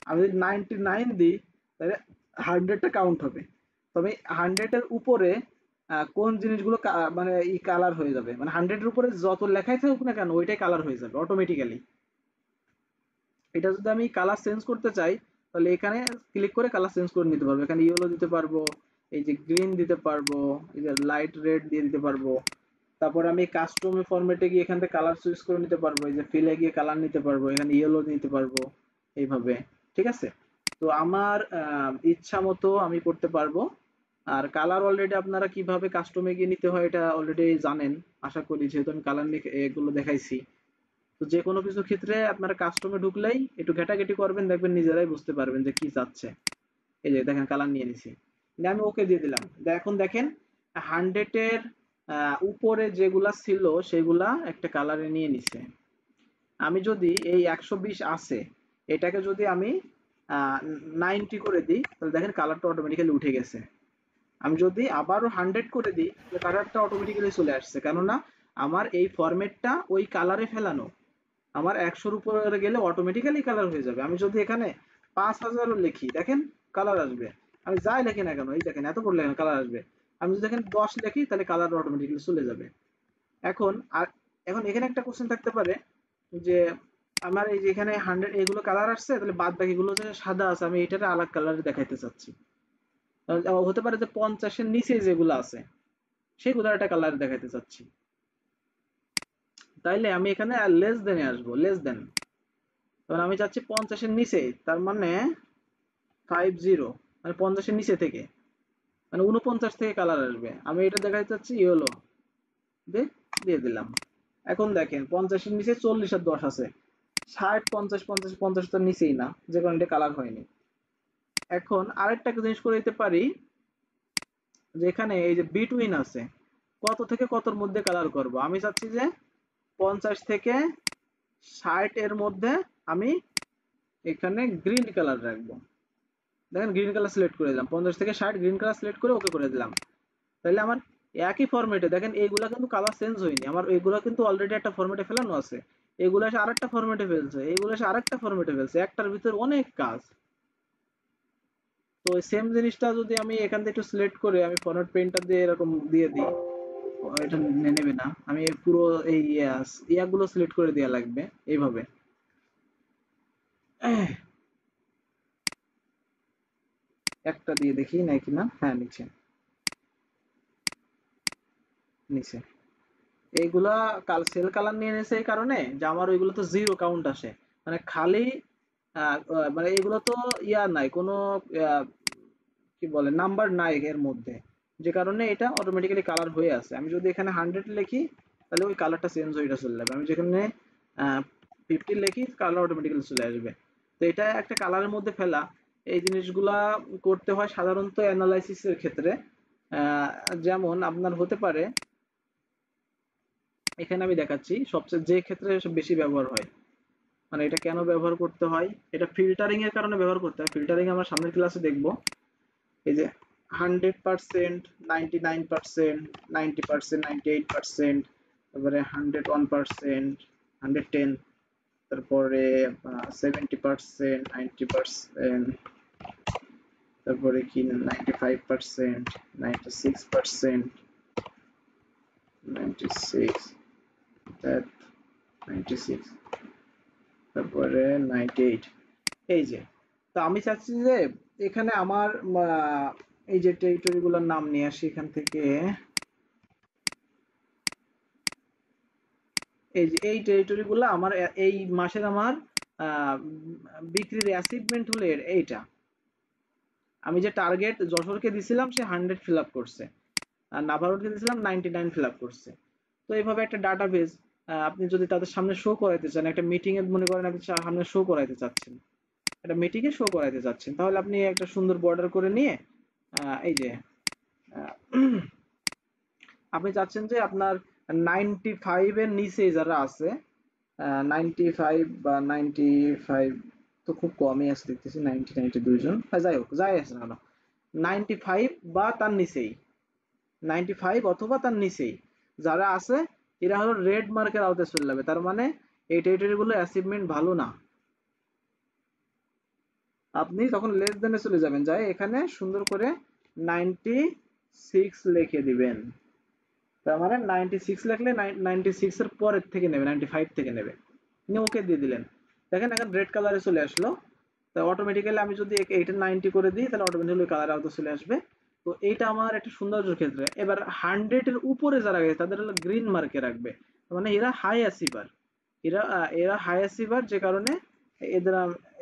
আমি যদি 99 দিই তাহলে 100টা কাউন্ট হবে। তবে 100 এর উপরে কোন জিনিসগুলো মানে কালার হয়ে যাবে, মানে 100 এর উপরে যত লেখাই থাকুক না কেন ওইটাই কালার হয়ে যাবে অটোমেটিক্যালি। এটা যদি আমি কালার চেঞ্জ করতে চাই তাহলে এখানে ক্লিক করে কালার চেঞ্জ করে নিতে পারবো। এখানে ইয়েলো দিতে পারবো, এই যে গ্রিন দিতে পারবো, এই যে লাইট রেড দিয়ে দিতে পারবো। তারপর আমি কাস্টম ফরম্যাটে গিয়ে এখান থেকে কালার চুজ করে নিতে পারবো, এই যে ফিলে গিয়ে কালার নিতে পারবো, এখানে ইয়েলো নিতে পারবো এইভাবে। ঠিক আছে, তো আমার ইচ্ছা মতো আমি করতে পারবো। আর কালার অলরেডি আপনারা কিভাবে কাস্টমে গিয়ে নিতে হয় এটা অলরেডি জানেন আশা করি, যেহেতু আমি কালার এগুলো দেখাইছি। তো যে কোনো কিছুর ক্ষেত্রে আপনারা কাস্টমে ঢুকলেই একটু ঘেটাঘেটি করবেন, দেখবেন নিজেরাই বুঝতে পারবেন যে কি চাচ্ছে। এই যে দেখেন কালার নিয়ে নিছি, আমি ওকে দিয়ে দিলাম। এখন দেখেন 100 এর উপরে যেগুলা ছিল সেগুলা একটা কালারে নিয়ে নিছে। আমি যদি এই 120 আছে এটাকে যদি আমি 90 করে দিই তাহলে দেখেন কালারটা অটোমেটিক্যালি উঠে গেছে। আমি যদি আবারও 100 করে দিই তাহলে কালারটা অটোমেটিক্যালি চলে আসছে, কেননা আমার এই ফরম্যাটটা ওই কালারে ফেলানো। আমার 100-র উপরে গেলে অটোমেটিক্যালি কালার হয়ে যাবে। আমি যদি এখানে 5000ও লিখি দেখেন কালার আসবে। আমি যাই লিখি না কেন এই দেখেন এত বড় লেখেন কালার আসবে। আমি যদি এখানে 10 লিখি তাহলে কালার অটোমেটিক্যালি চলে যাবে। এখন এখন এখানে একটা কোশ্চেন থাকতে পারে যে আমার এই যে এখানে 100 এগুলো কালার আসছে, তাহলে বাদ বাকিগুলো যে সাদা আছে আমি এটারে আলাদা কালারে দেখাইতে চাচ্ছি। হতে পারে যে 50-এর নিচে যেগুলো আছে সেগুলো একটা কালার দেখাইতে চাচ্ছি। তাইলে আমি এখানে লেস দেনে আসবো, লেস দেন। তখন আমি চাচ্ছি 50-এর নিচে, তার মানে 50 মানে 50-এর নিচে থেকে, মানে 49 থেকে কালার আসবে। আমি এটা দেখাতে চাচ্ছি ইয়েলো দিয়ে দিলাম। এখন দেখেন 50-এর নিচে 40 আর 10 আছে, 60 50 50 50 তো নিচেই না, যে কারণে এটা কালার হয়নি। এখন আরেকটা জিনিস করে দিতে পারি যে এখানে এই যে বিটুইন আছে, কত থেকে কতর মধ্যে কালার করব। আমি চাচ্ছি যে 50 থেকে 60 এর মধ্যে আমি এখানে গ্রিন কালার রাখবো। দেখেন গ্রিন কালার সিলেক্ট করে দিলাম, 50 থেকে 60 গ্রিন কালার সিলেক্ট করে ওকে করে দিলাম। তাহলে আমার একই ফরম্যাটে দেখেন এইগুলা কিন্তু কালার চেঞ্জ হয়নি, আমার এইগুলা কিন্তু অলরেডি একটা ফরম্যাটে ফেলানো আছে। এগুলো এসে আরেকটা ফরম্যাটে ফেলছে, এইগুলো এসে আরেকটা ফরম্যাটে ফেলছে, একটার ভিতর অনেক কাজ। তো সেম জিনিসটা যদি আমি এখান থেকে একটু সিলেক্ট করে আমি ফরম্যাট পেইন্টার দিয়ে এরকম দিয়ে দিই, এটা নেবে না। আমি পুরো এই ইয়াগুলো সিলেক্ট করে দেওয়া লাগবে এইভাবে। একটা দিয়ে দেখি নাই কিনা, হ্যাঁ নিচে নিচে এইগুলা সেল কালার নিয়ে নিয়েছে এই কারণে যে আমার ওইগুলো তো জিরো কাউন্ট আসে, মানে খালি মানে এগুলো তো ইয়া নাই কোনো কি বলে নাম্বার নাই এর মধ্যে, যে কারণে এটা অটোমেটিক্যালি কালার হয়ে আছে। আমি যদি এখানে 100 লিখি তাহলে ওই কালারটা চেঞ্জ হয়ে চলে যাবে। আমি যেখানে 50 লিখি কালার অটোমেটিক্যালি চলে আসবে। তো এটা একটা কালারের মধ্যে ফেলা, এই জিনিসগুলা করতে হয় সাধারণত অ্যানালাইসিসের ক্ষেত্রে। যেমন আপনার হতে পারে এখানে আমি দেখাচ্ছি সবচেয়ে যে ক্ষেত্রে বেশি ব্যবহার হয়, মানে এটা কেন ব্যবহার করতে হয়, এটা ফিল্টারিং এর কারণে ব্যবহার করতে হয়। ফিল্টারিং আমরা সামনের ক্লাসে দেখব। এই যে 100%, 99%, 90%, 98%, তারপরে 101%, 110, তারপরে 70%, 90%, তারপরে কি 95%, 96%, 96, 96, তারপরে 98। এই যে, তো আমি চাচ্ছি যে এখানে আমার এই যে টেরিটরি গুলোর নাম নিয়ে আসি এখান থেকে। এই যে এই টেরিটরি গুলো আমার এই মাসের আমার বিক্রির অ্যাচিভমেন্ট হলো এইটা। আমি যে টার্গেট যশোরকে দিছিলাম সে 100 ফিল আপ করছে, আর নাভারোটকে দিছিলাম 99 ফিল আপ করছে। তো এইভাবে একটা ডাটাবেজ আপনি যদি তাদের সামনে শো করাইতে চান, একটা মিটিং এ মনে করেন আপনি সামনে শো করাইতে চাচ্ছেন, একটা মিটিং এ শো করাইতে চাচ্ছেন, তাহলে আপনি একটা সুন্দর বর্ডার করে নিয়ে এই যে আপনি চাচ্ছেন যে আপনার 95 এর নিচে যারা আছে, 95 বা 95 তো খুব কমই আছে দেখতেছি, 92 জন, যাই হোক যাই আছে না কেন, 95 বা তার নিচেই, 95 অথবা তার নিচেই যারা আছে এরা হলো রেড মার্কের আওতায় চলে যাবে। তার মানে এই টেরিটরি গুলো অ্যাচিভমেন্ট ভালো না, আপনি তখন লেস দেনে চলে যাবেন, যাই এখানে সুন্দর করে 96 লিখে দিবেন। তার মানে 96 লিখলে 96 এর পরের থেকে নেবে, 95 থেকে নেবে, নিয়ে ওকে দিয়ে দিলেন। দেখেন এখন রেড কালারে চলে আসলো। তো অটোমেটিক্যালি আমি যদি এইটা 90 করে দিই তাহলে অটোমেটিক্যালি কালার আউট চলে আসবে। তো এইটা আমার একটা সৌন্দর্যের ক্ষেত্রে। এবার 100 এর উপরে যারা গেছে তাদের হলো গ্রিন মার্কে রাখবে, মানে এরা হাই অ্যাচিভার, এরা হাই অ্যাচিভার, যে কারণে এদের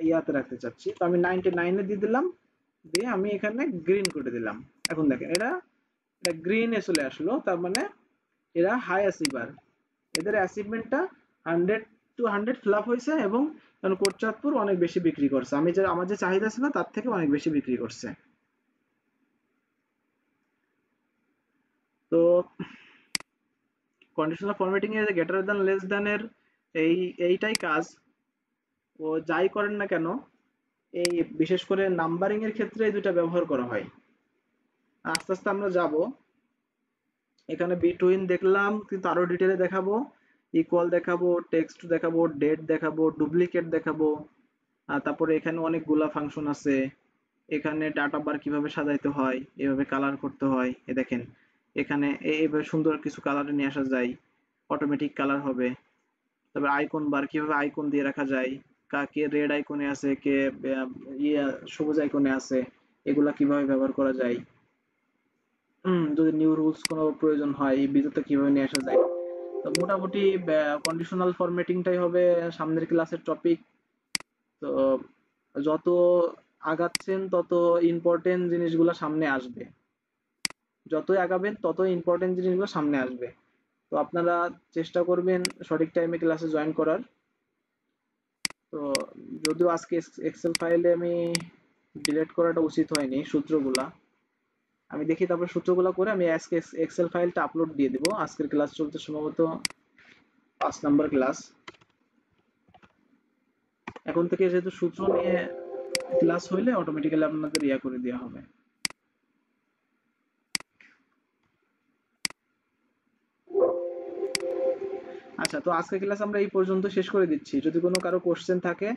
ইয়াতে রাখতে চাচ্ছি। তো আমি 99 এ দিয়ে দিলাম, দিয়ে আমি এখানে গ্রিন করে দিলাম। এখন দেখেন এটা গ্রিনে চলে আসলো, তার মানে এরা হাই অ্যাচিভার, এদের অ্যাচিভমেন্টটা 100 টু 100 ফিল আপ হয়েছে, এবং কোটচাঁদপুর অনেক বেশি বিক্রি করছে, আমার যে চাহিদা ছিল তার থেকে অনেক বেশি বিক্রি করছে। তো কন্ডিশনাল ফরম্যাটিং এর গ্রেটার দ্যান লেস দ্যান এর এইটাই কাজ, ও যাই করেন না কেন এই বিশেষ করে নাম্বারিং এর ক্ষেত্রে এই দুটা ব্যবহার করা হয়। আস্তে আস্তে আমরা যাব, এখানে বিটুইন দেখলাম, কিন্তু আরো ডিটেলে দেখাবো, ইকুয়াল দেখাবো, টেক্সট দেখাবো, ডেট দেখাবো, ডুপ্লিকেট দেখাবো, আর তারপরে এখানে অনেকগুলা ফাংশন আছে, এখানে ডাটা বার কিভাবে সাজাইতে হয়, এভাবে কালার করতে হয়, এ দেখেন এখানে এইভাবে সুন্দর কিছু কালার নিয়ে আসা যায়, অটোমেটিক কালার হবে। তারপর আইকন বার কিভাবে আইকন দিয়ে রাখা যায়, কে রেড আইকনে আছে, কে সবুজ আইকনে আছে, এগুলা কিভাবে ব্যবহার করা যায়, যদি নিউ রুলস কোনো প্রয়োজন হয় এই বিদ্যুৎটা কিভাবে নিয়ে আসা যায়। তো মোটামুটি কন্ডিশনাল ফরম্যাটিংটাই হবে সামনের ক্লাসের টপিক। তো যত আগাচ্ছেন তত ইম্পর্টেন্ট জিনিসগুলো সামনে আসবে, যতই আগাবেন ততই ইম্পর্টেন্ট জিনিসগুলো সামনে আসবে। তো আপনারা চেষ্টা করবেন সঠিক টাইমে ক্লাসে জয়েন করার। তো যদিও আজকে এক্সেল ফাইলে আমি ডিলিট করাটা উচিত হয়নি সূত্রগুলা, আমি দেখি তারপর সূত্রগুলো করে আমি আজকে এক্সেল ফাইলটা আপলোড দিয়ে দিব। আজকের ক্লাস চলতে সম্ভবত 5 নাম্বার ক্লাস, এখন থেকে যেহেতু সূত্র নিয়ে ক্লাস হইলে অটোমেটিক্যালি আপনাদের ইয়া করে দেওয়া হবে। আচ্ছা, তো আজকের ক্লাস আমরা এই পর্যন্ত শেষ করে দিচ্ছি। যদি কোনো কারো কোশ্চেন থাকে